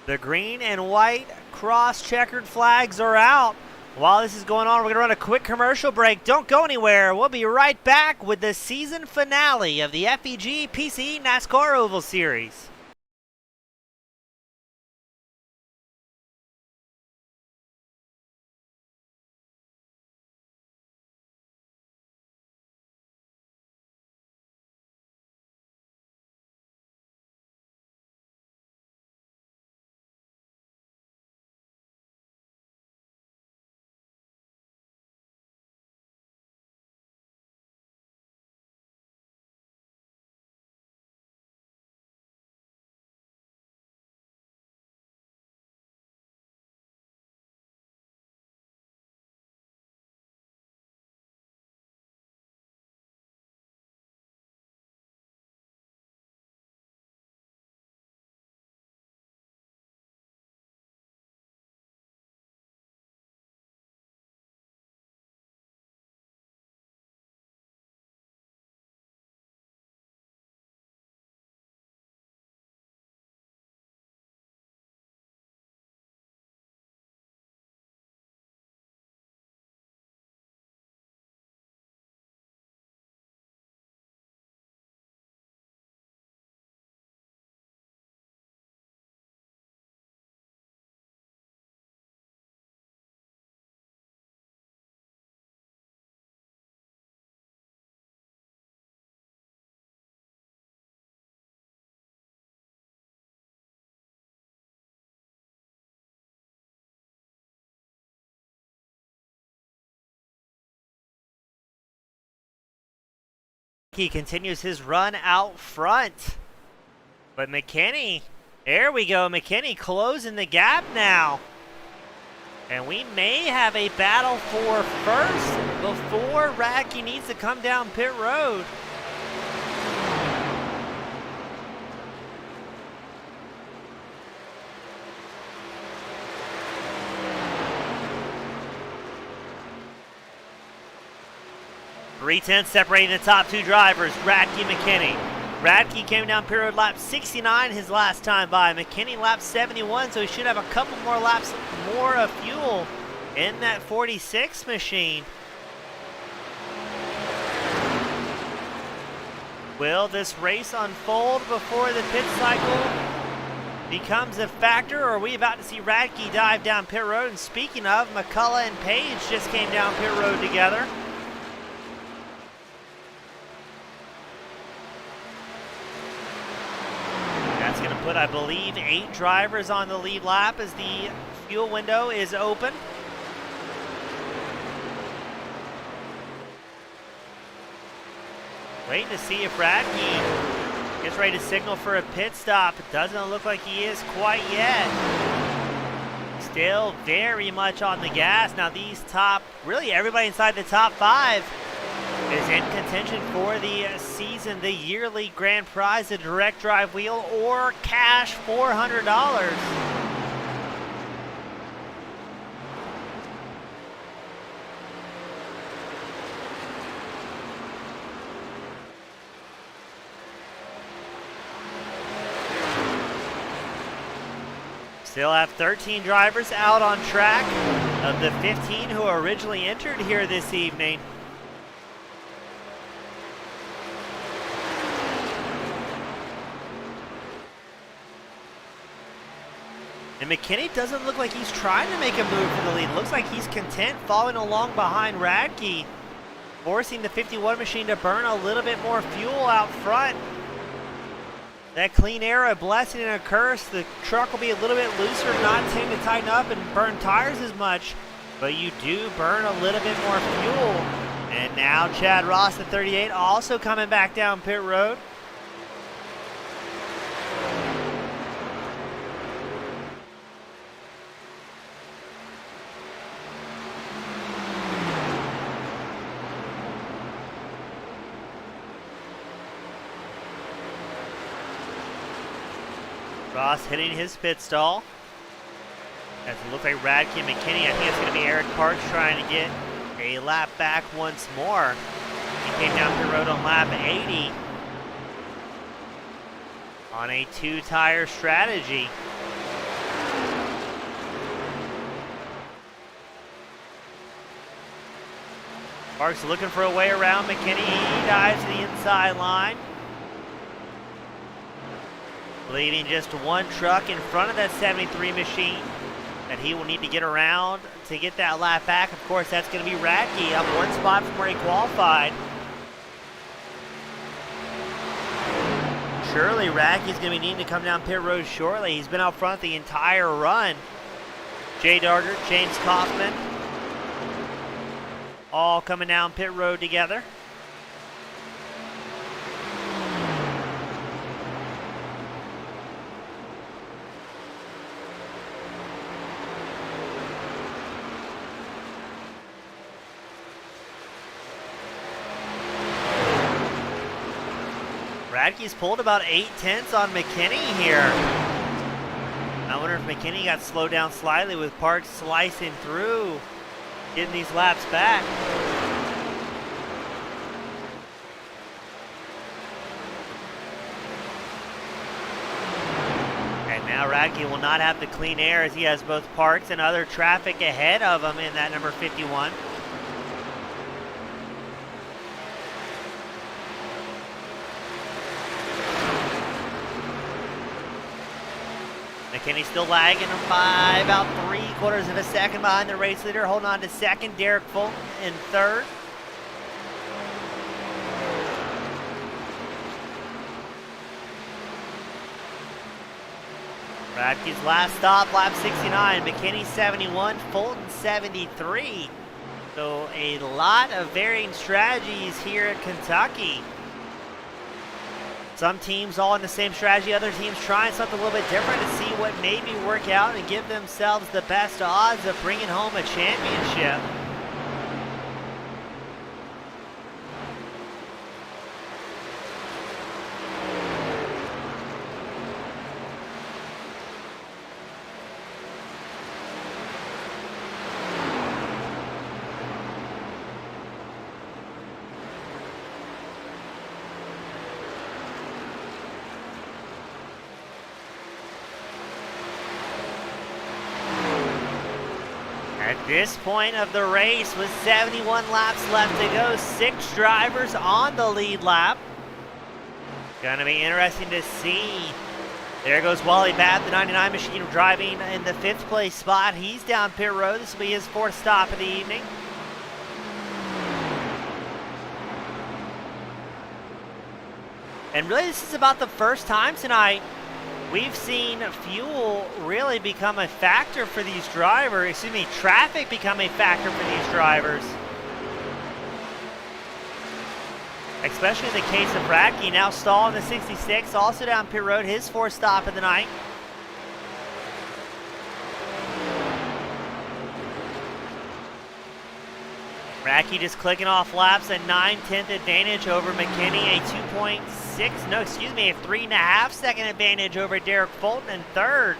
The green and white cross-checkered flags are out. While this is going on, we're going to run a quick commercial break. Don't go anywhere. We'll be right back with the season finale of the FEG PC NASCAR Oval Series. He continues his run out front. But McKinney, there we go. McKinney closing the gap now. And we may have a battle for first before Radke needs to come down pit road. 3/10 separating the top two drivers, Radke and McKinney. Radke came down pit road lap 69 his last time by. McKinney lap 71, so he should have a couple more laps more of fuel in that 46 machine. Will this race unfold before the pit cycle becomes a factor, or are we about to see Radke dive down pit road? And speaking of, McCullough and Page just came down pit road together. That's going to put, I believe, 8 drivers on the lead lap as the fuel window is open. Waiting to see if Radke gets ready to signal for a pit stop. It doesn't look like he is quite yet. Still very much on the gas. Now these top, really everybody inside the top 5 is in contention for the season, the yearly grand prize, the direct drive wheel or cash $400. Still have 13 drivers out on track of the 15 who originally entered here this evening. And McKinney doesn't look like he's trying to make a move for the lead. Looks like he's content following along behind Radke, forcing the 51 machine to burn a little bit more fuel out front. That clean air, a blessing and a curse. The truck will be a little bit looser, not tend to tighten up and burn tires as much, but you do burn a little bit more fuel. And now Chad Ross at 38 also coming back down pit road. Ross hitting his pit stall. As it looks like Radke and McKinney, I think it's going to be Eric Parks trying to get a lap back once more. He came down pit road on lap 80 on a 2-tire strategy. Parks looking for a way around McKinney. He dives to the inside line, leaving just one truck in front of that 73 machine that he will need to get around to get that lap back. Of course, that's going to be Radke, up one spot from where he qualified. Surely Radke's going to be needing to come down pit road shortly. He's been out front the entire run. Jay Darter, James Kaufman, all coming down pit road together. Radke's pulled about 8/10 on McKinney here. I wonder if McKinney got slowed down slightly with Parks slicing through, getting these laps back. And now Radke will not have the clean air as he has both Parks and other traffic ahead of him in that number 51. McKinney still lagging by about 3/4 of a second behind the race leader. Holding on to second, Derek Fulton in third. Radke's last stop, lap 69. McKinney 71, Fulton 73. So a lot of varying strategies here at Kentucky. Some teams all in the same strategy, other teams trying something a little bit different to see what maybe work out and give themselves the best odds of bringing home a championship. At this point of the race, with 71 laps left to go, 6 drivers on the lead lap. Gonna be interesting to see. There goes Wally Babb, the 99 machine, driving in the 5th place spot. He's down pit road. This will be his 4th stop of the evening. And really, this is about the first time tonight we've seen fuel really become a factor for these drivers. Excuse me, traffic become a factor for these drivers. Especially in the case of Radke, now stalled in the 66, also down pit road, his 4th stop of the night. Radke just clicking off laps, a 9/10 advantage over McKinney, a 3.5 second advantage over Derek Fulton in 3rd.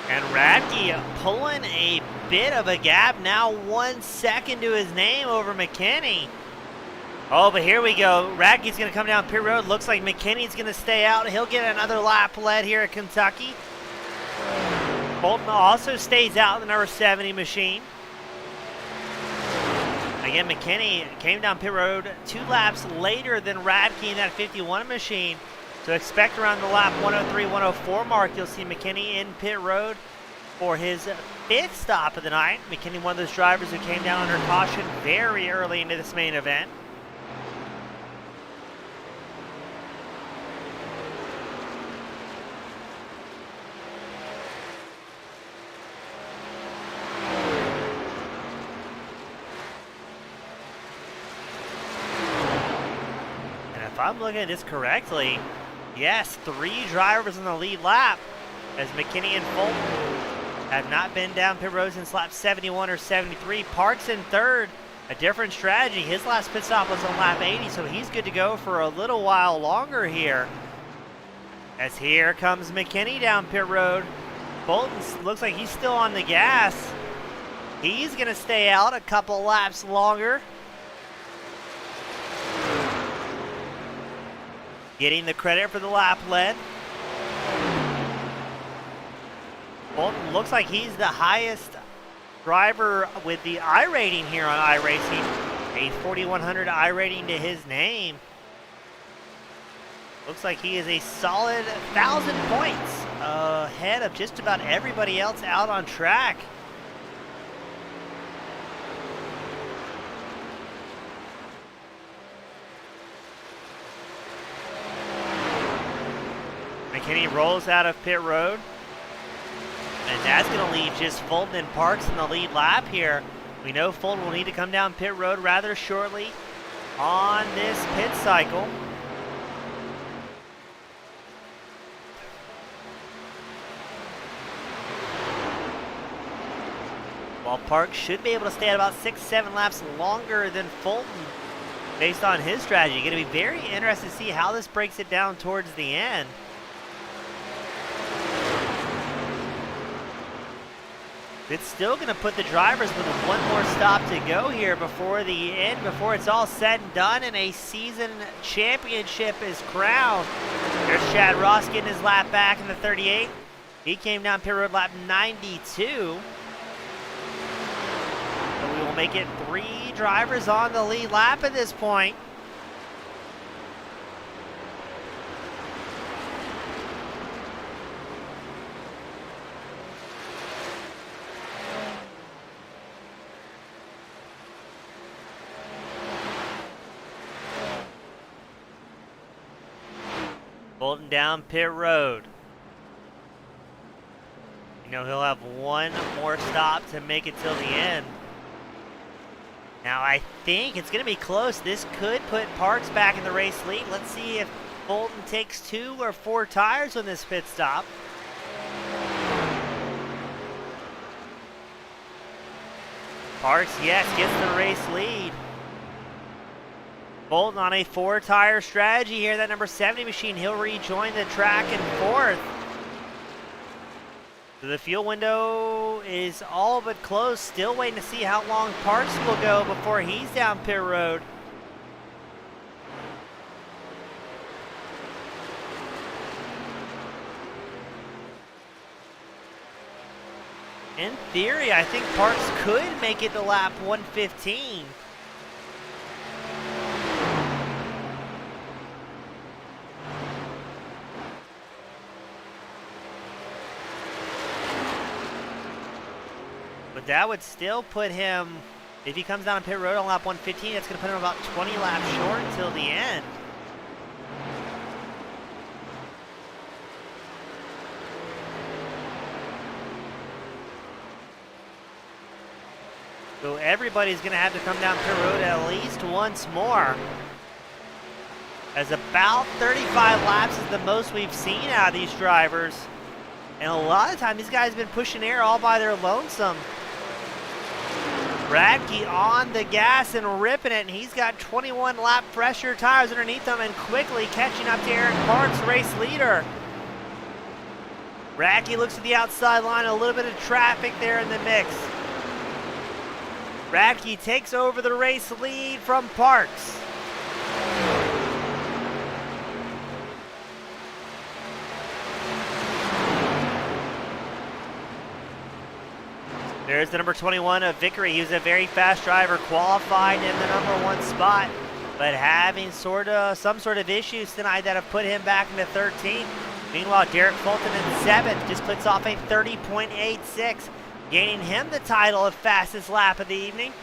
And Radke pulling a bit of a gap, now 1 second to his name over McKinney. Oh, but here we go. Radke's going to come down pit road. Looks like McKinney's going to stay out. He'll get another lap led here at Kentucky. Bolton also stays out in the number 70 machine. Again, McKinney came down pit road 2 laps later than Radke in that 51 machine. So expect around the lap 103, 104 mark, you'll see McKinney in pit road for his 5th stop of the night. McKinney, one of those drivers who came down under caution very early into this main event. And if I'm looking at this correctly, yes, 3 drivers in the lead lap, as McKinney and Fulton have not been down pit road since lap 71 or 73. Parks in 3rd, a different strategy. His last pit stop was on lap 80, so he's good to go for a little while longer here. As here comes McKinney down pit road. Fulton looks like he's still on the gas. He's going to stay out a couple laps longer. Getting the credit for the lap lead. Fulton looks like he's the highest driver with the I rating here on iRacing. A 4,100 I rating to his name. Looks like he is a solid 1,000 points ahead of just about everybody else out on track. McKinney rolls out of pit road. And that's going to leave just Fulton and Parks in the lead lap here. We know Fulton will need to come down pit road rather shortly on this pit cycle. While Parks should be able to stay at about 6-7 laps longer than Fulton based on his strategy. Going to be very interested to see how this breaks it down towards the end. It's still going to put the drivers with one more stop to go here before the end, before it's all said and done and a season championship is crowned. There's Chad Ross getting his lap back in the 38. He came down pit road lap 92. So we will make it 3 drivers on the lead lap at this point. Bolton down pit road. You know, he'll have one more stop to make it till the end. Now, I think it's going to be close. This could put Parks back in the race lead. Let's see if Bolton takes 2 or 4 tires on this pit stop. Parks, yes, gets the race lead. Bolton on a 4-tire strategy here. That number 70 machine, he'll rejoin the track in 4th. So the fuel window is all but closed. Still waiting to see how long Parks will go before he's down pit road. In theory, I think Parks could make it to lap 115. But that would still put him, if he comes down on pit road on lap 115, that's going to put him about 20 laps short until the end. So everybody's going to have to come down pit road at least once more. As about 35 laps is the most we've seen out of these drivers. And a lot of time, these guys have been pushing air all by their lonesome. Radke on the gas and ripping it, and he's got 21 lap pressure tires underneath him and quickly catching up to Eric Parks, race leader. Radke looks at the outside line, a little bit of traffic there in the mix. Radke takes over the race lead from Parks. There's the number 21 of Vickery. He was a very fast driver, qualified in the number 1 spot, but having some sort of issues tonight that have put him back into 13th. Meanwhile, Derek Fulton in 7th just clicks off a 30.86, gaining him the title of fastest lap of the evening.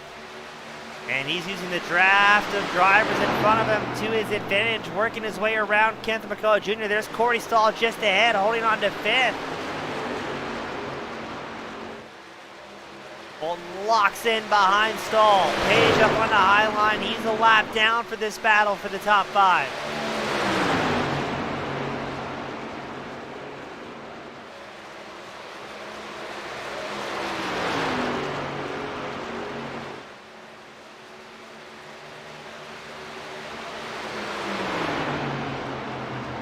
And he's using the draft of drivers in front of him to his advantage, working his way around Kent McCullough Jr. There's Corey Stahl just ahead, holding on to 5th. Bolton locks in behind Stahl. Page up on the high line. He's a lap down for this battle for the top 5.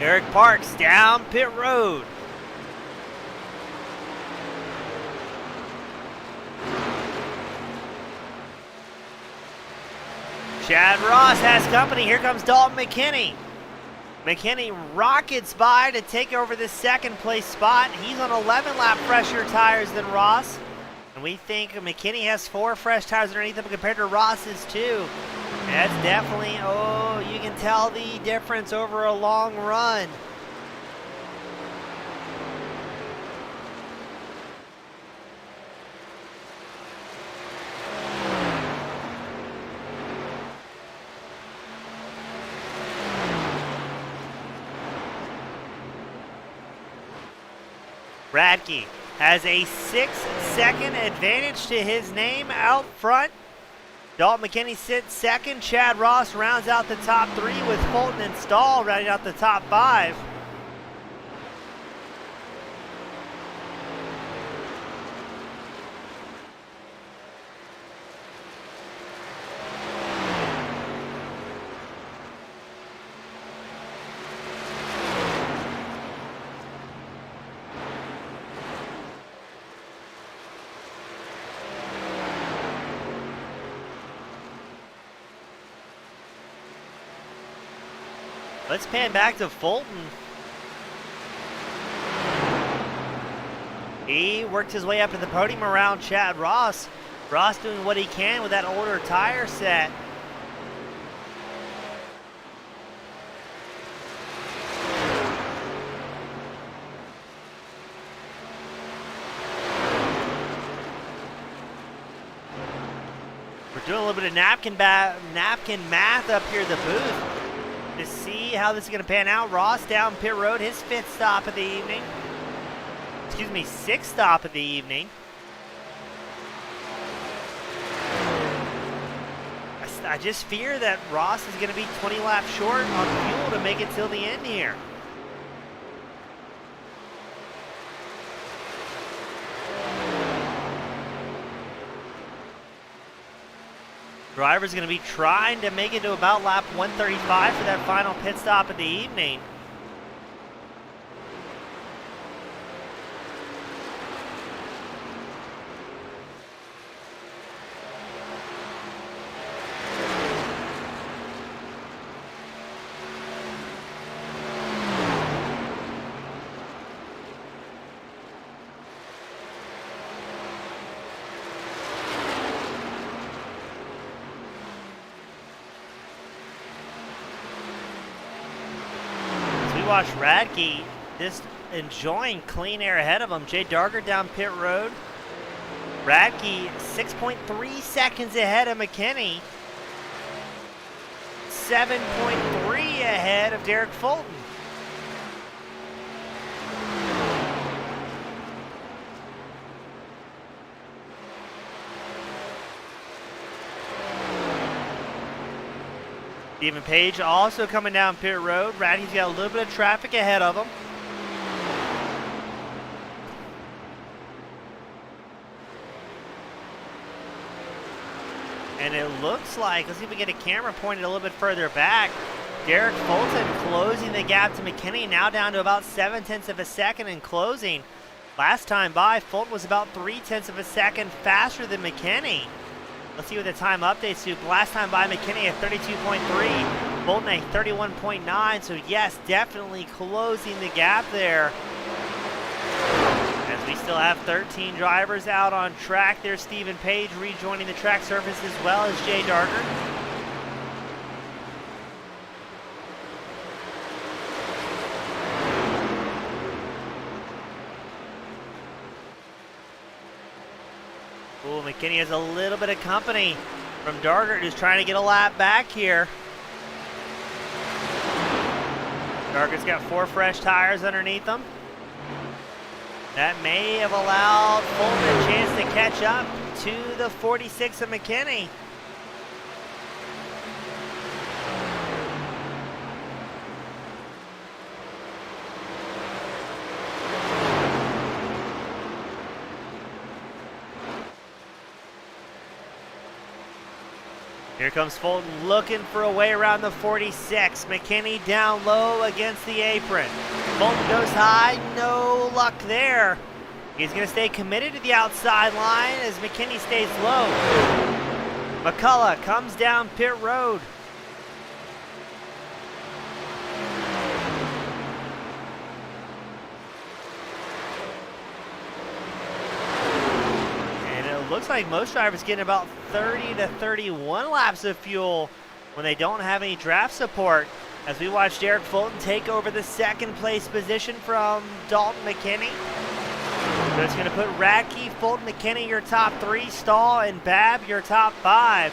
Eric Parks down pit road. Chad Ross has company. Here comes Dalton McKinney. McKinney rockets by to take over the 2nd place spot. He's on 11 lap fresher tires than Ross. And we think McKinney has 4 fresh tires underneath him compared to Ross's 2. And that's definitely, you can tell the difference over a long run. Radke has a 6-second advantage to his name out front. Dalton McKinney sits 2nd. Chad Ross rounds out the top 3 with Fulton and Stahl rounding out the top 5. Let's pan back to Fulton. He worked his way up to the podium around Chad Ross. Ross doing what he can with that older tire set. We're doing a little bit of napkin math up here at the booth to see how this is going to pan out. Ross down pit road, his 5th stop of the evening. Excuse me, 6th stop of the evening. I just fear that Ross is going to be 20 laps short on fuel to make it till the end here. Driver's going to be trying to make it to about lap 135 for that final pit stop of the evening. Watch Radke just enjoying clean air ahead of him. Jay Darger down pit road. Radke 6.3 seconds ahead of McKinney. 7.3 ahead of Derek Fulton. Stephen Page also coming down pit road. Radke's got a little bit of traffic ahead of him. And it looks like, let's see if we get a camera pointed a little bit further back. Derek Fulton closing the gap to McKinney, now down to about 0.7 of a second in closing. Last time by, Fulton was about 0.3 of a second faster than McKinney. Let's see what the time updates to. Last time by, McKinney at 32.3, Fulton at 31.9. So yes, definitely closing the gap there. As we still have 13 drivers out on track. There's Stephen Page rejoining the track surface as well as Jay Darger. Ooh, McKinney has a little bit of company from Darger, who's trying to get a lap back here. Darger's got 4 fresh tires underneath him. That may have allowed Fulton a chance to catch up to the 46 of McKinney. Here comes Fulton looking for a way around the 46. McKinney down low against the apron. Fulton goes high, no luck there. He's going to stay committed to the outside line as McKinney stays low. McCullough comes down pit road. Looks like most drivers getting about 30 to 31 laps of fuel when they don't have any draft support. As we watch Derek Fulton take over the second place position from Dalton McKinney. So it's going to put Radke, Fulton, McKinney your top 3, Stahl and Babb your top 5.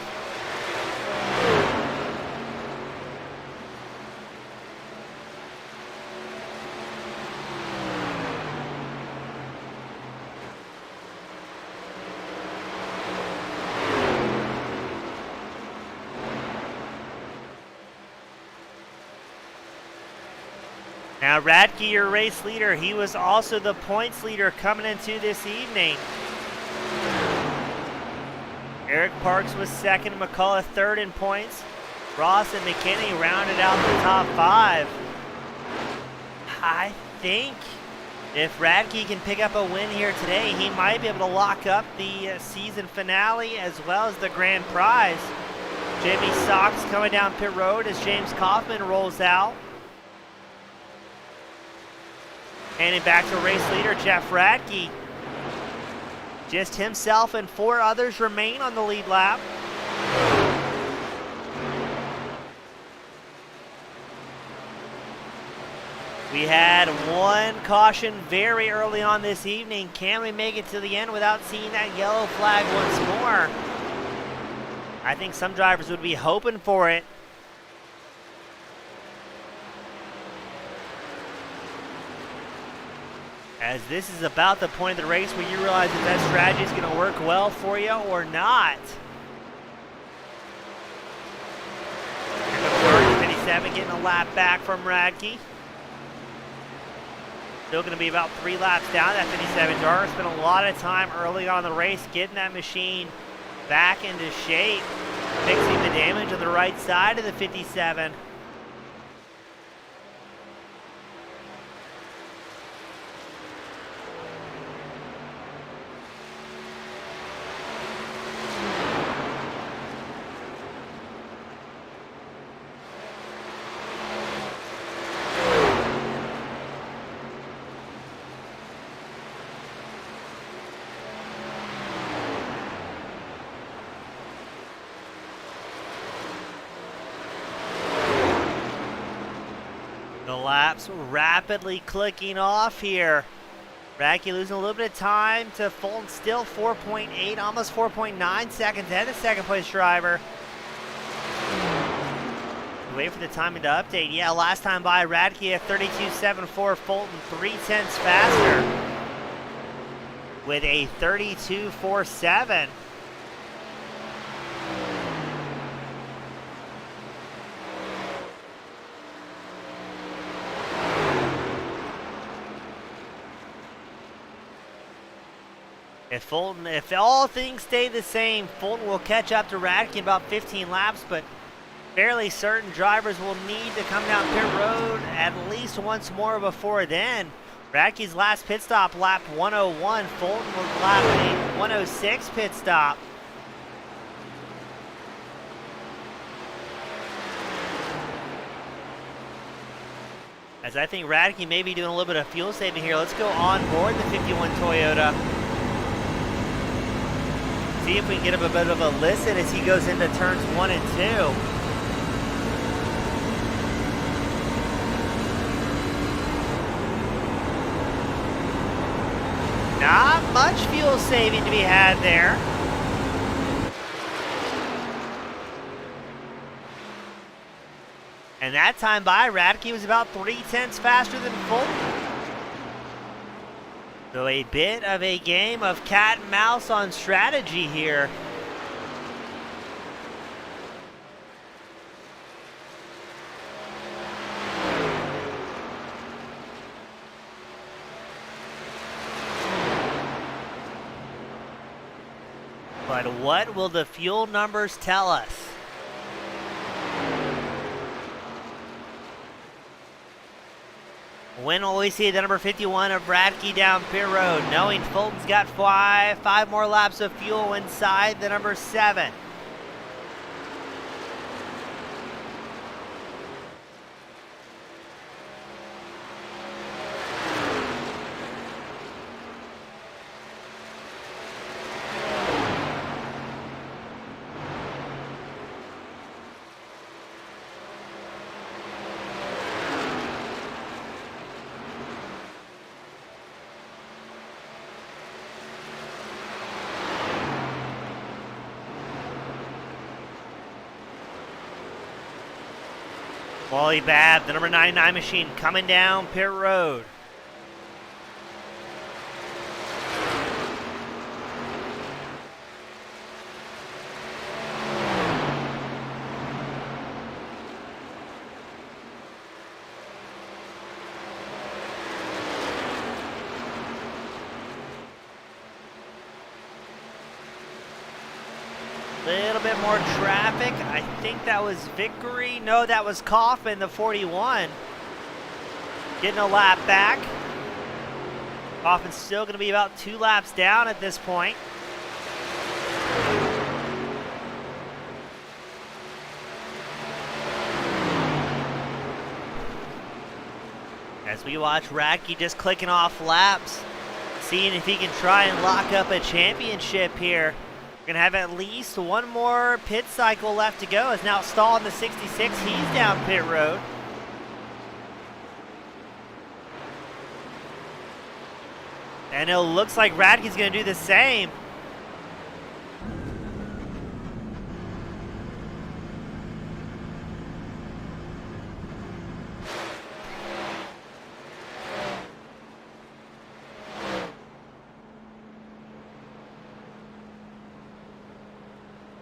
Now Radke, your race leader, he was also the points leader coming into this evening. Eric Parks was second, McCullough third in points. Ross and McKinney rounded out the top 5. I think if Radke can pick up a win here today, he might be able to lock up the season finale as well as the grand prize. Jamie Sox coming down pit road as James Kaufman rolls out. Handing back to race leader Jeff Radke. Just himself and 4 others remain on the lead lap. We had one caution very early on this evening. Can we make it to the end without seeing that yellow flag once more? I think some drivers would be hoping for it. As this is about the point of the race where you realize if that strategy is going to work well for you or not. Here comes 57 getting a lap back from Radke. Still going to be about 3 laps down that 57. Darger spent a lot of time early on in the race getting that machine back into shape. Fixing the damage on the right side of the 57. The laps rapidly clicking off here. Radke losing a little bit of time to Fulton, still 4.8, almost 4.9 seconds ahead of the second place driver. Wait for the timing to update. Yeah, last time by, Radke at 32.74, Fulton 0.3 faster with a 32.47. If all things stay the same, Fulton will catch up to Radke in about 15 laps, but fairly certain drivers will need to come down pit road at least once more before then. Radke's last pit stop, lap 101. Fulton will lap a 106 pit stop. As I think Radke may be doing a little bit of fuel saving here. Let's go on board the 51 Toyota. See if we can get him a bit of a listen as he goes into turns 1 and 2. Not much fuel saving to be had there. And that time by, Radke was about 0.3 faster than Fulton. So a bit of a game of cat and mouse on strategy here. But what will the fuel numbers tell us? When will we see the number 51 of Radke down pit road, knowing Fulton's got five more laps of fuel inside the number 7? Wally Babb, the number 99 machine, coming down pit road. Little bit more traffic. I think that was Vickery. No, that was Kaufman, the 41. Getting a lap back. Kaufman's still going to be about 2 laps down at this point. As we watch Radke just clicking off laps, seeing if he can try and lock up a championship here. We're going to have at least one more pit cycle left to go. As now Stahl in the 66, he's down pit road. And it looks like Radke's going to do the same.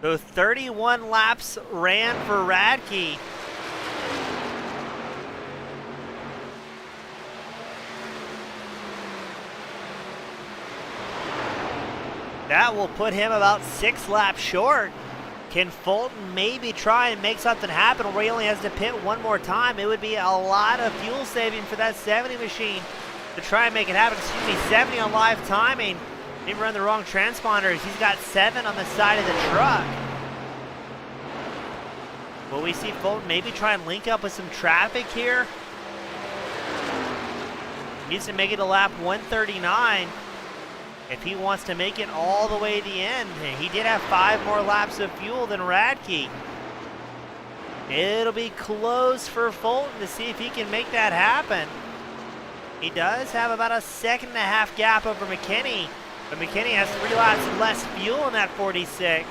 So 31 laps ran for Radke. That will put him about 6 laps short. Can Fulton maybe try and make something happen where he only has to pit one more time? It would be a lot of fuel saving for that 70 machine to try and make it happen. Excuse me, 70 on live timing. Didn't run the wrong transponders. He's got 7 on the side of the truck. Will we see Fulton maybe try and link up with some traffic here? Needs to make it to lap 139 if he wants to make it all the way to the end. He did have 5 more laps of fuel than Radke. It'll be close for Fulton to see if he can make that happen. He does have about a 1.5-second gap over McKinney, but McKinney has 3 laps less fuel in that 46.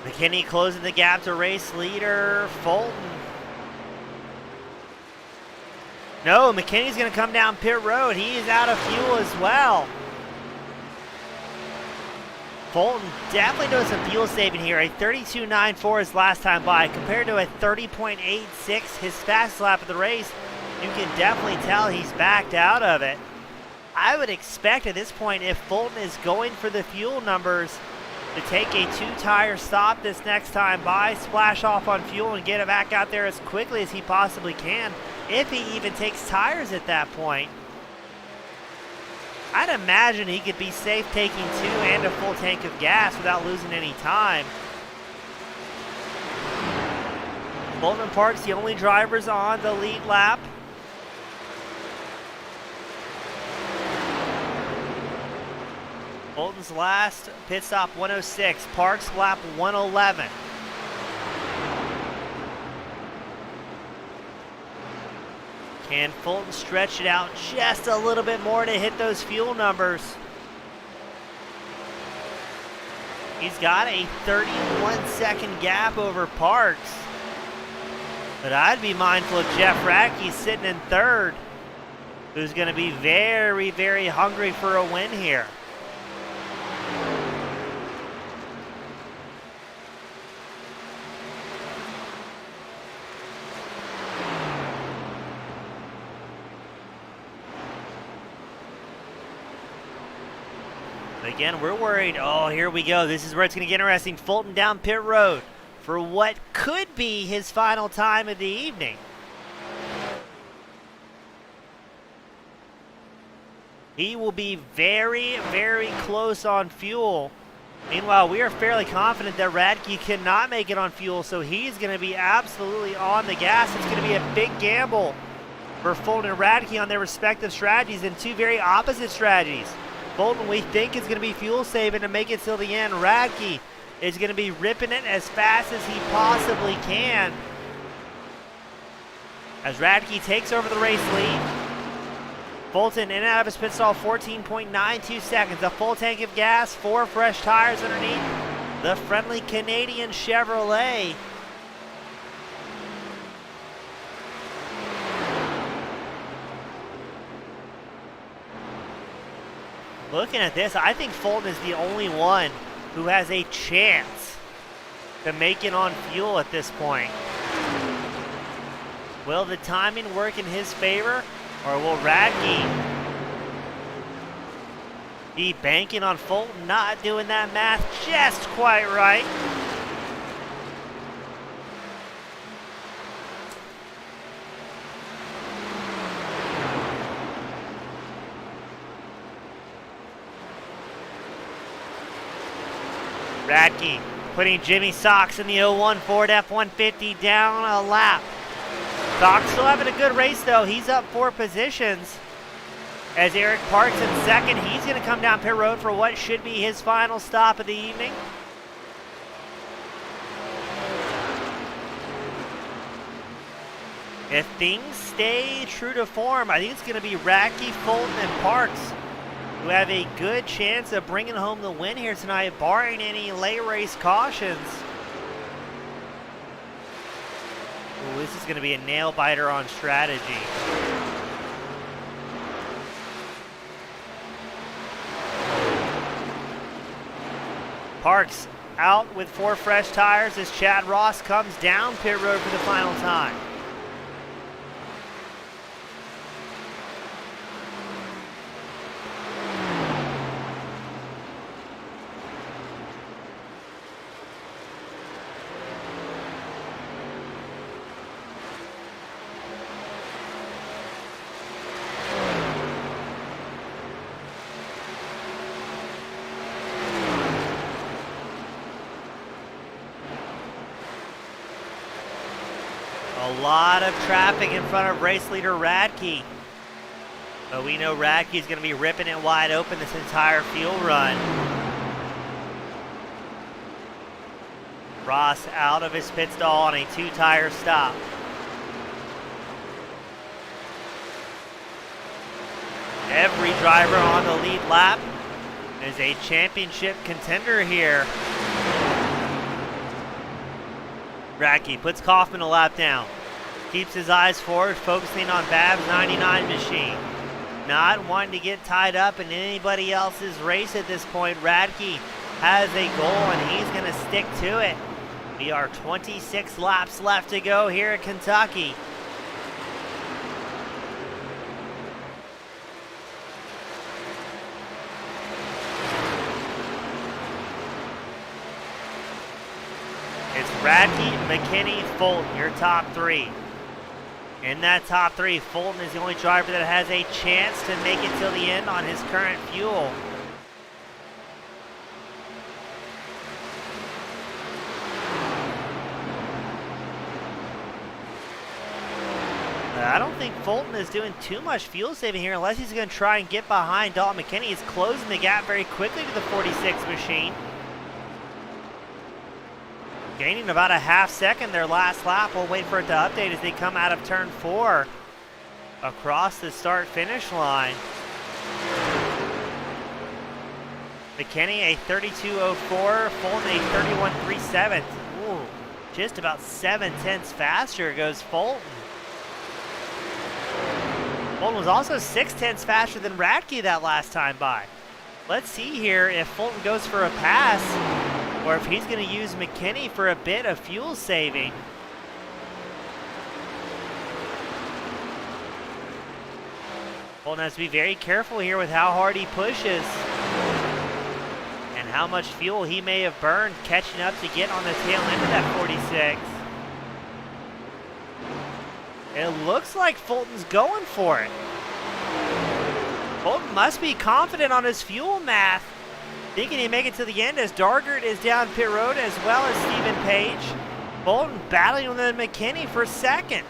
McKinney closing the gap to race leader Fulton. No, McKinney's going to come down pit road. He is out of fuel as well. Fulton definitely doing some fuel saving here. A 32.94 his last time by compared to a 30.86 his fastest lap of the race. You can definitely tell he's backed out of it. I would expect at this point, if Fulton is going for the fuel numbers, to take a 2-tire stop this next time by, splash off on fuel, and get it back out there as quickly as he possibly can, if he even takes tires at that point. I'd imagine he could be safe taking 2 and a full tank of gas without losing any time. Fulton and Parks, the only drivers on the lead lap. Fulton's last pit stop 106, Parks lap 111. Can Fulton stretch it out just a little bit more to hit those fuel numbers? He's got a 31-second gap over Parks. But I'd be mindful of Jeff Radke sitting in 3rd, who's going to be very, very hungry for a win here. Again, we're worried. Oh, here we go. This is where it's going to get interesting. Fulton down pit road for what could be his final time of the evening. He will be very, very close on fuel. Meanwhile, we are fairly confident that Radke cannot make it on fuel, so he's going to be absolutely on the gas. It's going to be a big gamble for Fulton and Radke on their respective strategies, and 2 very opposite strategies. Fulton, we think, is going to be fuel saving to make it till the end. Radke is going to be ripping it as fast as he possibly can. As Radke takes over the race lead. Fulton in and out of his pit stall, 14.92 seconds. A full tank of gas, 4 fresh tires underneath the friendly Canadian Chevrolet. Looking at this, I think Fulton is the only one who has a chance to make it on fuel at this point. Will the timing work in his favor, or will Radke be banking on Fulton not doing that math just quite right? Radke putting Jimmy Sox in the 01 Ford F-150 down a lap. Sox still having a good race though. He's up 4 positions. As Eric Parks in 2nd, he's going to come down pit road for what should be his final stop of the evening. If things stay true to form, I think it's going to be Radke, Fulton, and Parks who have a good chance of bringing home the win here tonight, barring any late race cautions. Ooh, this is going to be a nail biter on strategy. Parks out with 4 fresh tires as Chad Ross comes down pit road for the final time. A lot of traffic in front of race leader Radke. But we know Radke's going to be ripping it wide open this entire fuel run. Ross out of his pit stall on a 2-tire stop. Every driver on the lead lap is a championship contender here. Radke puts Kaufman a lap down. Keeps his eyes forward, focusing on Bab's 99 machine. Not wanting to get tied up in anybody else's race at this point. Radke has a goal and he's going to stick to it. We are 26 laps left to go here at Kentucky. It's Radke, McKinney, Fulton, your top 3. In that top 3, Fulton is the only driver that has a chance to make it till the end on his current fuel. I don't think Fulton is doing too much fuel saving here unless he's going to try and get behind Dalton McKinney. He's closing the gap very quickly to the 46 machine. Gaining about a half second their last lap. We'll wait for it to update as they come out of turn 4 across the start-finish line. McKinney a 32.04, Fulton a 31.37. Ooh, just about 7/10 faster goes Fulton. Fulton was also 6/10 faster than Radke that last time by. Let's see here if Fulton goes for a pass or if he's going to use McKinney for a bit of fuel saving. Fulton has to be very careful here with how hard he pushes and how much fuel he may have burned catching up to get on the tail end of that 46. It looks like Fulton's going for it. Fulton must be confident on his fuel math, thinking he'd make it to the end as Dargert is down pit road as well as Stephen Page. Fulton battling with McKinney for second.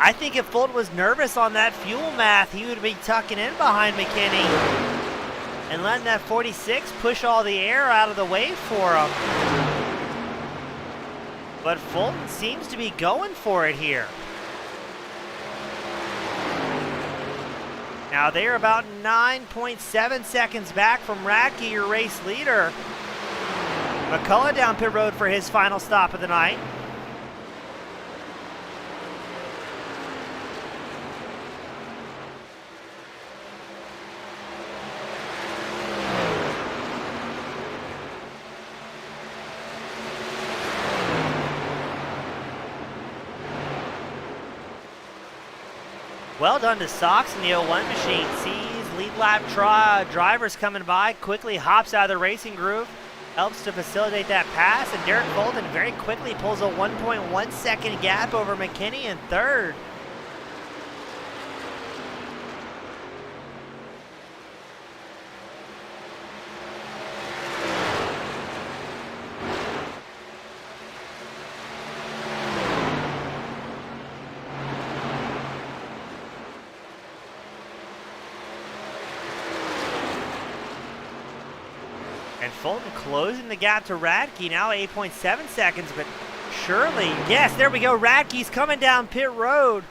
I think if Fulton was nervous on that fuel math, he would be tucking in behind McKinney and letting that 46 push all the air out of the way for him. But Fulton seems to be going for it here. Now they're about 9.7 seconds back from Radke, your race leader. McCullough down pit road for his final stop of the night. Well done to Sox in the 01 machine. Sees lead lap drivers coming by, quickly hops out of the racing groove, helps to facilitate that pass, and Derek Fulton very quickly pulls a 1.1 second gap over McKinney in third. And Fulton closing the gap to Radke, now 8.7 seconds, but surely, yes, there we go. Radke's coming down pit road.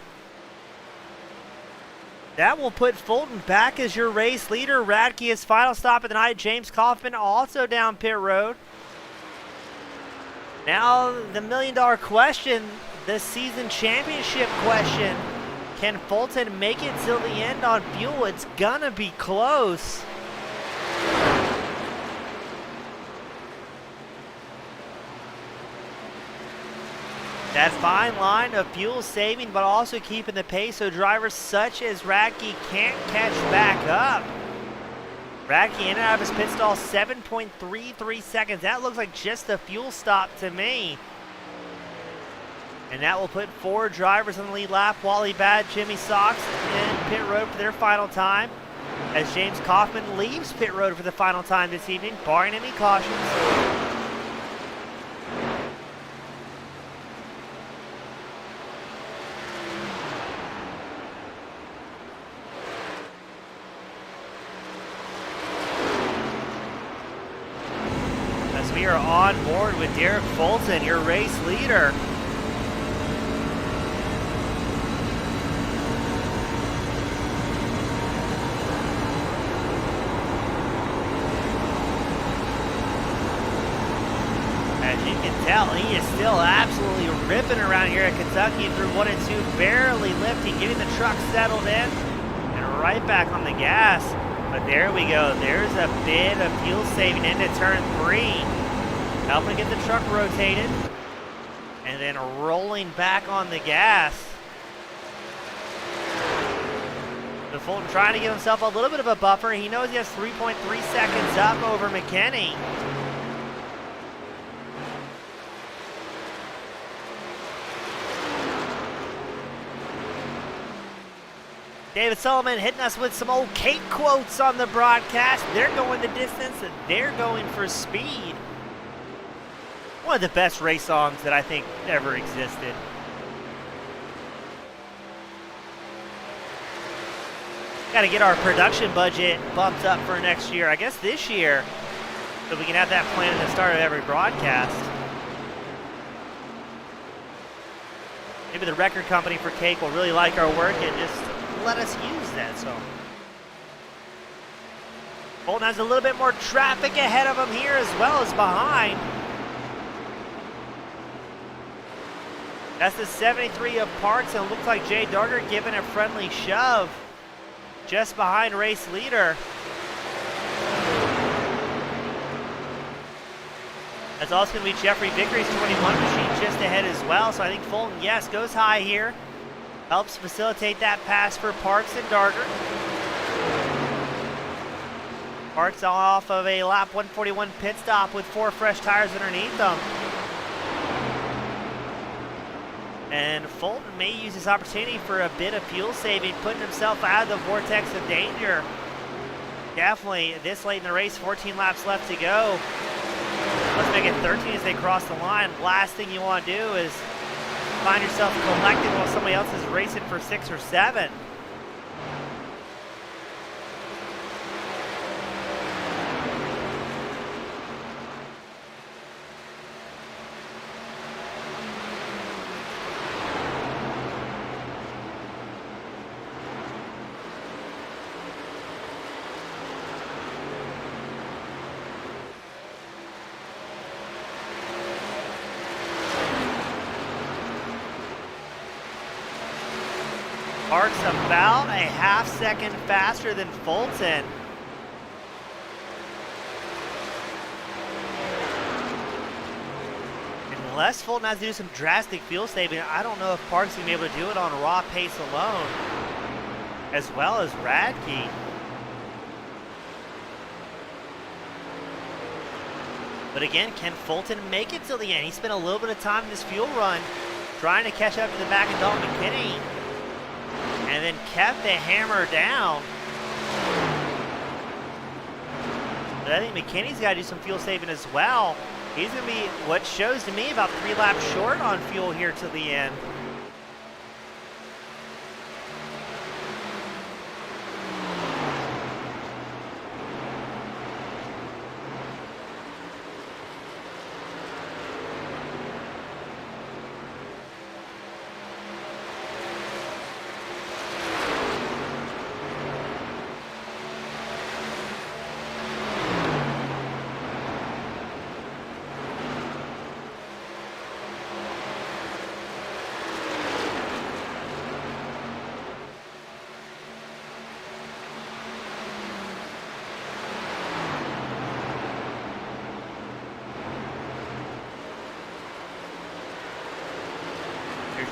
That will put Fulton back as your race leader. Radke, his final stop of the night. James Kaufman also down pit road. Now the million-dollar question, the season championship question. Can Fulton make it till the end on fuel? It's gonna be close. That fine line of fuel saving, but also keeping the pace so drivers such as Radke can't catch back up. Radke in and out of his pit stall, 7.33 seconds. That looks like just a fuel stop to me. And that will put 4 drivers on the lead lap. Wally Bad, Jimmy Sox in pit road for their final time, as James Kaufman leaves pit road for the final time this evening, barring any cautions. As we are on board with Derek Fulton, your race leader. He is still absolutely ripping around here at Kentucky through 1 and 2, barely lifting, getting the truck settled in, and right back on the gas. But there we go. There's a bit of fuel saving into turn 3, helping get the truck rotated, and then rolling back on the gas. The Fulton trying to give himself a little bit of a buffer. He knows he has 3.3 seconds up over McKinney. David Sullivan hitting us with some old Kate quotes on the broadcast. They're going the distance, and they're going for speed. One of the best race songs that I think ever existed. Got to get our production budget bumped up for next year. I guess this year, so we can have that planned at the start of every broadcast. Maybe the record company for Cake will really like our work and just let us use that song. Fulton has a little bit more traffic ahead of him here as well as behind. That's the 73 of Parks, and it looks like Jay Darger giving a friendly shove just behind race leader. That's also going to be Jeffrey Vickery's 21 machine just ahead as well. So I think Fulton, yes, goes high here. Helps facilitate that pass for Parks and Darger. Parks off of a lap 141 pit stop with 4 fresh tires underneath them. And Fulton may use this opportunity for a bit of fuel saving, putting himself out of the vortex of danger. Definitely this late in the race, 14 laps left to go. Let's make it 13 as they cross the line. Last thing you want to do is find yourself collecting while somebody else is racing for 6 or 7. Parks about a half second faster than Fulton. Unless Fulton has to do some drastic fuel saving, I don't know if Parks is going to be able to do it on raw pace alone, as well as Radke. But again, can Fulton make it till the end? He spent a little bit of time in this fuel run trying to catch up to the back of Dalton McKinney, and then kept the hammer down. But I think McKinney's got to do some fuel saving as well. He's going to be, what shows to me, about 3 laps short on fuel here to the end.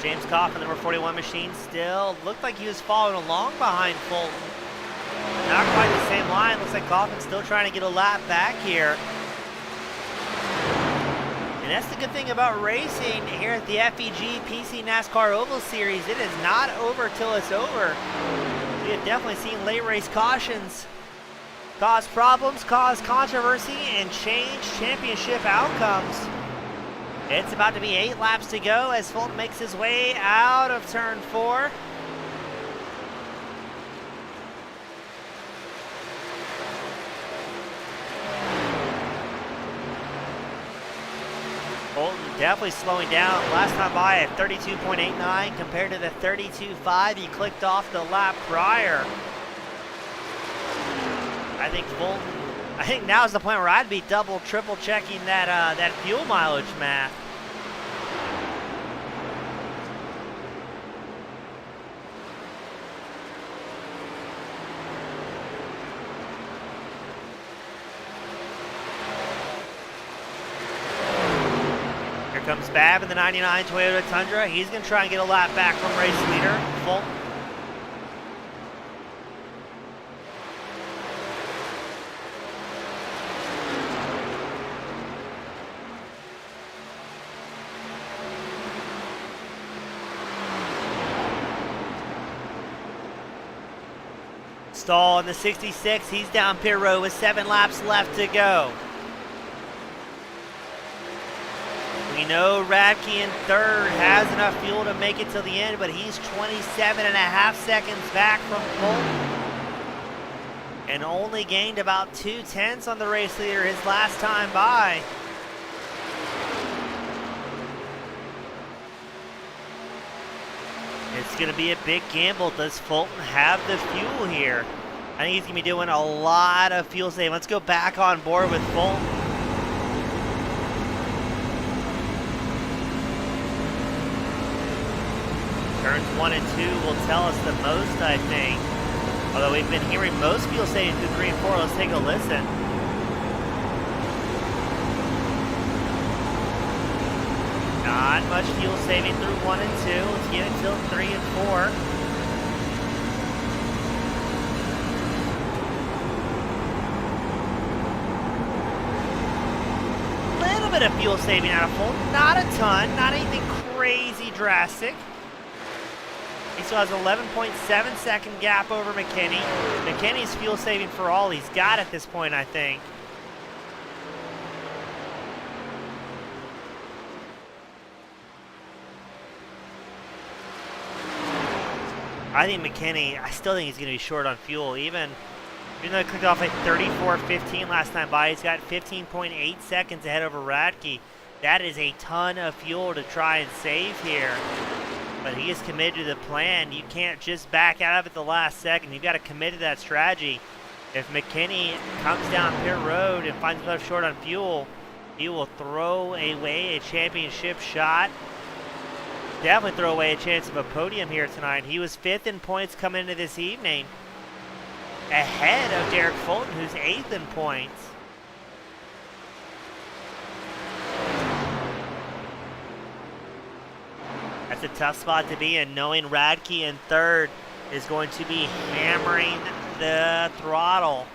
James Coffin, number 41 machine, still looked like he was following along behind Fulton. Not quite the same line. Looks like Coffin's still trying to get a lap back here. And that's the good thing about racing here at the FEG PC NASCAR Oval Series. It is not over till it's over. We have definitely seen late race cautions cause problems, cause controversy, and change championship outcomes. It's about to be 8 laps to go as Fulton makes his way out of turn 4. Fulton definitely slowing down. Last time by at 32.89 compared to the 32.5 he clicked off the lap prior. I think now is the point where I'd be double, triple checking that fuel mileage math. Here comes Babb in the 99 Toyota Tundra. He's going to try and get a lap back from race leader, Fulton. Stall in the 66, he's down pit road with 7 laps left to go. We know Radke in third has enough fuel to make it till the end, but he's 27.5 seconds back from Fulton. And only gained about 2/10 on the race leader his last time by. It's going to be a big gamble. Does Fulton have the fuel here? I think he's going to be doing a lot of fuel saving. Let's go back on board with Fulton. Turns 1 and 2 will tell us the most, I think. Although we've been hearing most fuel saving through 3 and 4. Let's take a listen. Not much fuel saving through 1 and 2. Let's get it till 3 and 4. Little bit of fuel saving out of Fulton. Not a ton. Not anything crazy drastic. He still has an 11.7 second gap over McKinney. McKinney's fuel saving for all he's got at this point, I think. I think McKinney, I still think he's going to be short on fuel. Even though he clicked off at 34.15 last time by, he's got 15.8 seconds ahead over Radke. That is a ton of fuel to try and save here. But he is committed to the plan. You can't just back out of it the last second. You've got to commit to that strategy. If McKinney comes down pit road and finds himself short on fuel, he will throw away a championship shot. Definitely throw away a chance of a podium here tonight. He was 5th in points coming into this evening, ahead of Derek Fulton, who's 8th in points. That's a tough spot to be in, knowing Radke in third is going to be hammering the throttle.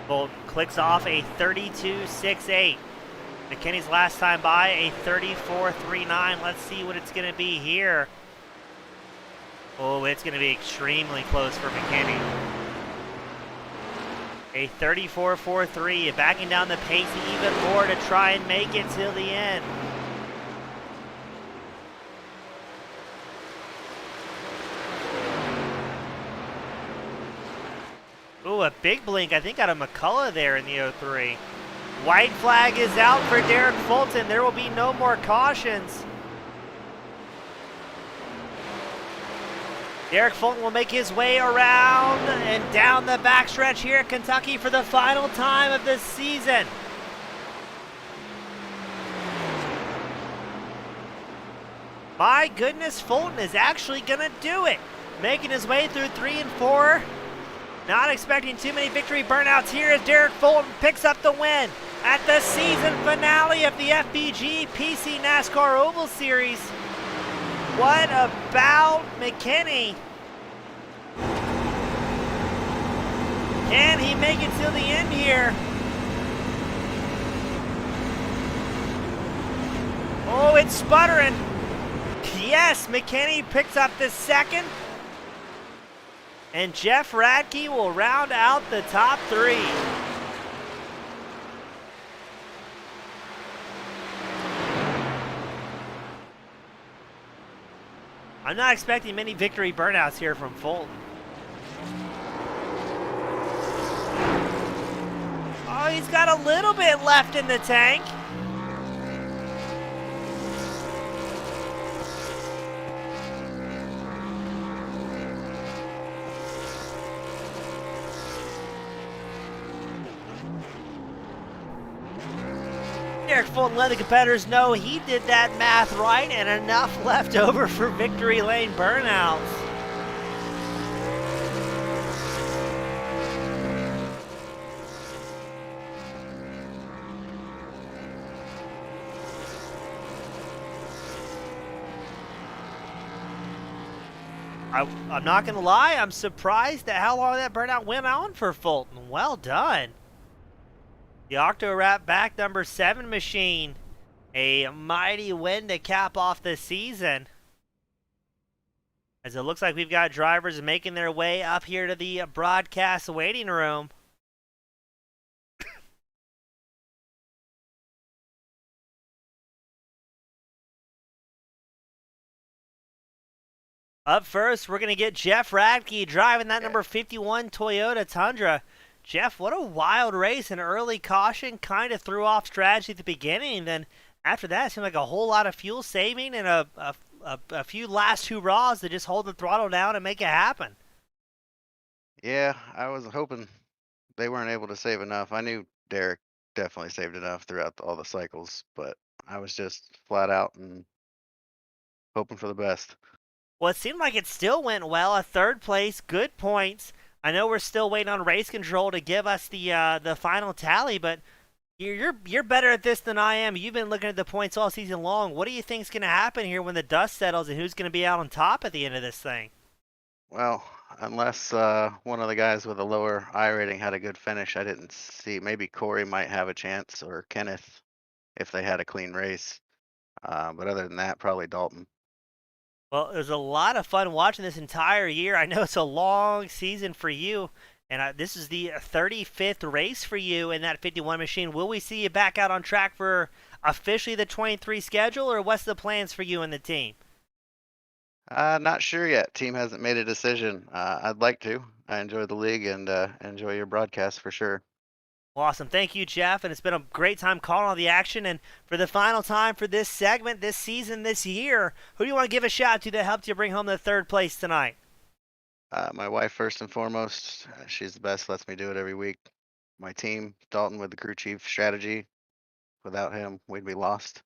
Fulton clicks off a 32.68. McKinney's last time by a 34.39. Let's see what it's going to be here. Oh, it's going to be extremely close for McKinney. A 34.43, backing down the pace even more to try and make it till the end. Ooh, a big blink, I think, out of McCullough there in the 03. White flag is out for Derek Fulton. There will be no more cautions. Derek Fulton will make his way around and down the backstretch here at Kentucky for the final time of this season. My goodness, Fulton is actually going to do it. Making his way through 3 and 4. Not expecting too many victory burnouts here as Derek Fulton picks up the win at the season finale of the FEG PC NASCAR Oval Series. What about McKinney? Can he make it till the end here? Oh, it's sputtering. Yes, McKinney picks up the second. And Jeff Radke will round out the top three. I'm not expecting many victory burnouts here from Fulton. Oh, he's got a little bit left in the tank. Derek Fulton let the competitors know he did that math right and enough left over for victory lane burnouts. I'm not going to lie, I'm surprised at how long that burnout went on for Fulton. Well done. The Octo-Wrap back number 7 machine. A mighty win to cap off the season. As it looks like we've got drivers making their way up here to the broadcast waiting room. Up first, we're going to get Jeff Radke driving that number 51 Toyota Tundra. Jeff, what a wild race. An early caution kind of threw off strategy at the beginning. Then after that, it seemed like a whole lot of fuel saving and a few last hurrahs to just hold the throttle down and make it happen. Yeah, I was hoping they weren't able to save enough. I knew Derek definitely saved enough throughout all the cycles, but I was just flat out and hoping for the best. Well, it seemed like it still went well. A third place, good points. I know we're still waiting on race control to give us the final tally, but you're better at this than I am. You've been looking at the points all season long. What do you think's going to happen here when the dust settles, and who's going to be out on top at the end of this thing? Well, unless one of the guys with a lower I rating had a good finish, I didn't see. Maybe Corey might have a chance or Kenneth if they had a clean race. But other than that, probably Dalton. Well, it was a lot of fun watching this entire year. I know it's a long season for you, and this is the 35th race for you in that 51 machine. Will we see you back out on track for officially the 23 schedule, or what's the plans for you and the team? Not sure yet. Team hasn't made a decision. I'd like to. I enjoy the league and enjoy your broadcast for sure. Awesome. Thank you, Jeff. And it's been a great time calling all the action. And for the final time for this segment, this season, this year, who do you want to give a shout to that helped you bring home the third place tonight? My wife, first and foremost, she's the best, lets me do it every week. My team, Dalton with the crew chief strategy. Without him, we'd be lost.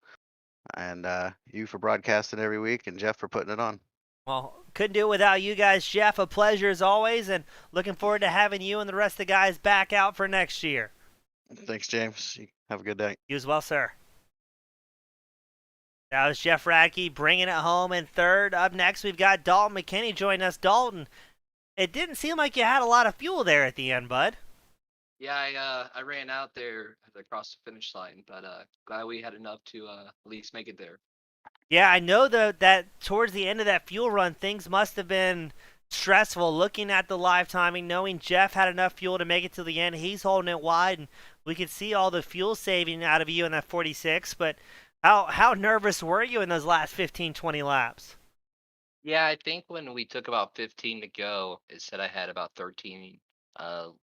And you for broadcasting every week, and Jeff for putting it on. Well, couldn't do it without you guys, Jeff. A pleasure as always. And looking forward to having you and the rest of the guys back out for next year. Thanks, James. Have a good day. You as well, sir. That was Jeff Radke bringing it home in third. Up next, we've got Dalton McKinney joining us. Dalton, it didn't seem like you had a lot of fuel there at the end, bud. Yeah, I ran out there as I crossed the finish line, but glad we had enough to at least make it there. Yeah, I know that towards the end of that fuel run, things must have been stressful looking at the live timing, knowing Jeff had enough fuel to make it to the end. He's holding it wide, and we could see all the fuel saving out of you in that 46. But how nervous were you in those last 15, 20 laps? Yeah, I think when we took about 15 to go, it said I had about 13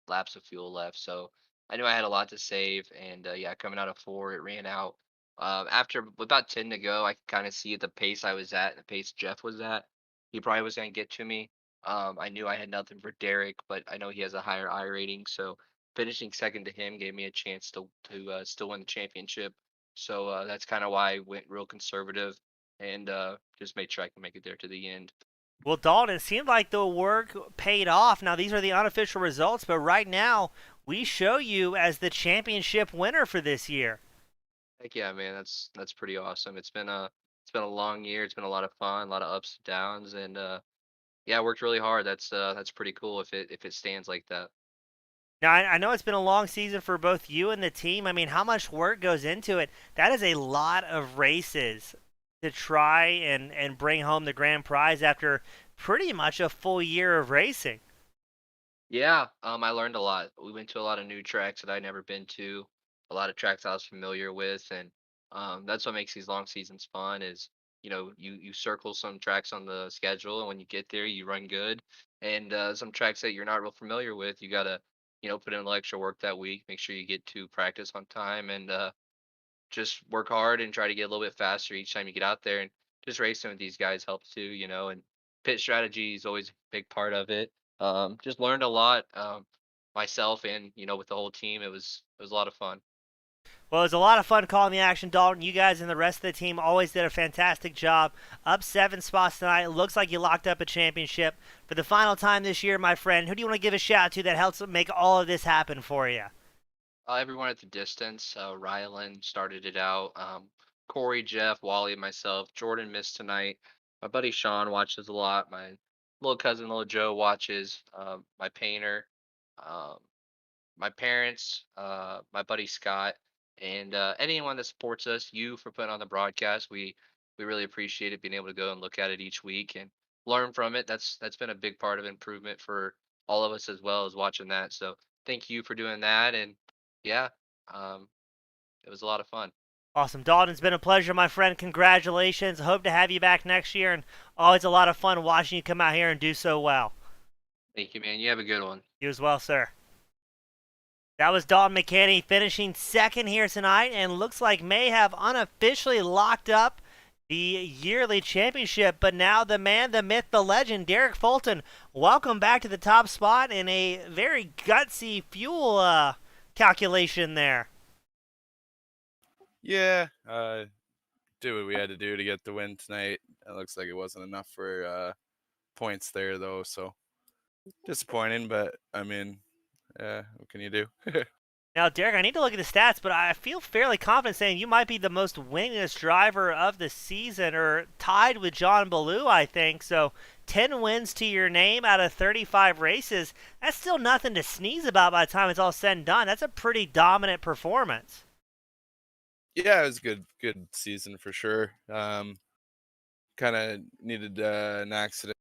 laps of fuel left, so I knew I had a lot to save. And yeah, coming out of four, it ran out. After with about 10 to go, I could kind of see the pace I was at, and the pace Jeff was at. He probably was going to get to me. I knew I had nothing for Derek, but I know he has a higher I rating, so finishing second to him gave me a chance to still win the championship. So that's kind of why I went real conservative and just made sure I can make it there to the end. Well, Dalton, it seemed like the work paid off. Now, these are the unofficial results, but right now, we show you as the championship winner for this year. Heck yeah, man, that's pretty awesome. It's been a long year. It's been a lot of fun, a lot of ups and downs, and yeah, I worked really hard. That's pretty cool if it stands like that. Now, I know it's been a long season for both you and the team. I mean, how much work goes into it? That is a lot of races to try and bring home the grand prize after pretty much a full year of racing. Yeah, I learned a lot. We went to a lot of new tracks that I'd never been to, a lot of tracks I was familiar with, and that's what makes these long seasons fun. Is you circle some tracks on the schedule, and when you get there, you run good. And some tracks that you're not real familiar with, you gotta put in a little extra work that week. Make sure you get to practice on time, and just work hard and try to get a little bit faster each time you get out there. And just racing with these guys helps too, and pit strategy is always a big part of it. Just learned a lot myself and with the whole team. It was a lot of fun. Well, it was a lot of fun calling the action, Dalton. You guys and the rest of the team always did a fantastic job. Up 7 spots tonight. It looks like you locked up a championship for the final time this year, my friend. Who do you want to give a shout out to that helps make all of this happen for you? Everyone at the distance. Rylan started it out. Corey, Jeff, Wally, and myself. Jordan missed tonight. My buddy Sean watches a lot. My little cousin, little Joe, watches. My painter. Um, my parents, my buddy Scott, and anyone that supports us. You for putting on the broadcast. We really appreciate it being able to go and look at it each week and learn from it. That's been a big part of improvement for all of us as well as watching that. So thank you for doing that. And yeah, um, it was a lot of fun. Awesome. Dalton, it's been a pleasure, my friend. Congratulations. Hope to have you back next year, and always a lot of fun watching you come out here and do so well. Thank you, man. You have a good one. You as well, sir. That was Dalton McKinney finishing second here tonight, and looks like may have unofficially locked up the yearly championship. But now the man, the myth, the legend, Derek Fulton, welcome back to the top spot in a very gutsy fuel calculation there. Yeah, do what we had to do to get the win tonight. It looks like it wasn't enough for points there, though. So disappointing, but I mean, what can you do? Now, Derek, I need to look at the stats, but I feel fairly confident saying you might be the most winningest driver of the season, or tied with John Ballou, I think. So 10 wins to your name out of 35 races. That's still nothing to sneeze about by the time it's all said and done. That's a pretty dominant performance. Yeah, it was a good season for sure. Kind of needed an accident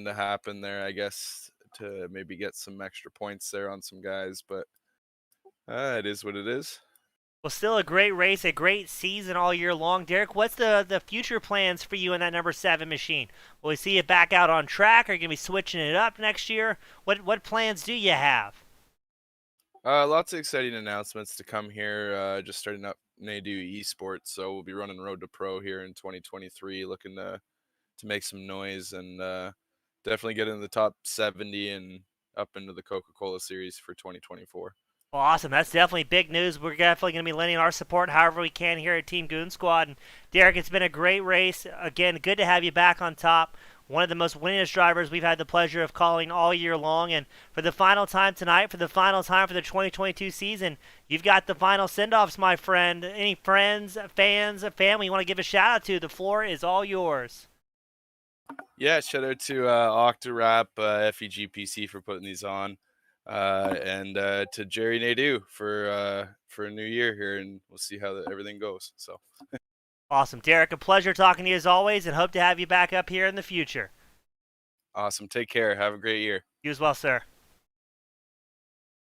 to happen there, I guess, to maybe get some extra points there on some guys, but it is what it is. Well, still a great race, a great season all year long. Derek, what's the future plans for you in that number 7 machine? Will we see it back out on track? Are you going to be switching it up next year? What plans do you have? Lots of exciting announcements to come here. Just starting up Nadu Esports, so we'll be running Road to Pro here in 2023, looking to make some noise and definitely get in the top 70 and up into the Coca-Cola Series for 2024. Well, awesome. That's definitely big news. We're definitely going to be lending our support however we can here at Team Goon Squad. And Derek, it's been a great race. Again, good to have you back on top. One of the most winningest drivers we've had the pleasure of calling all year long. And for the final time tonight, for the final time for the 2022 season, you've got the final send-offs, my friend. Any friends, fans, family you want to give a shout-out to, the floor is all yours. Yeah, shout out to Octorap, FEG PC for putting these on. And to Jerry Nadeau for a new year here, and we'll see how everything goes. So Awesome. Derek, a pleasure talking to you as always, and hope to have you back up here in the future. awesome. Take care. Have a great year. You as well, sir.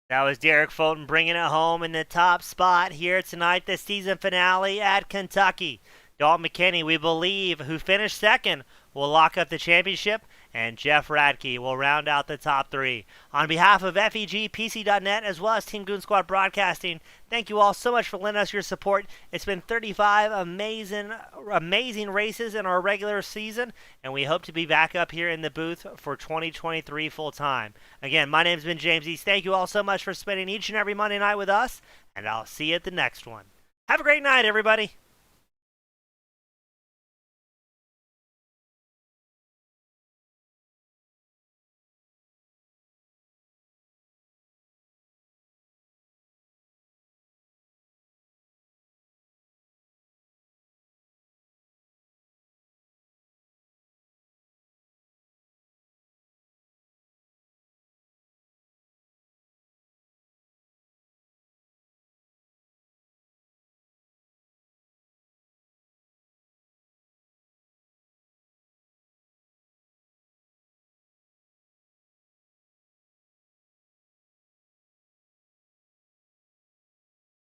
That was Derek Fulton bringing it home in the top spot here tonight, the season finale at Kentucky. Dalton McKinney, we believe, who finished second, will lock up the championship, and Jeff Radke will round out the top 3. On behalf of FEGPC.net as well as Team Goon Squad Broadcasting, thank you all so much for lending us your support. It's been 35 amazing races in our regular season, and we hope to be back up here in the booth for 2023 full time. Again, my name's been James East. Thank you all so much for spending each and every Monday night with us, and I'll see you at the next one. Have a great night, everybody.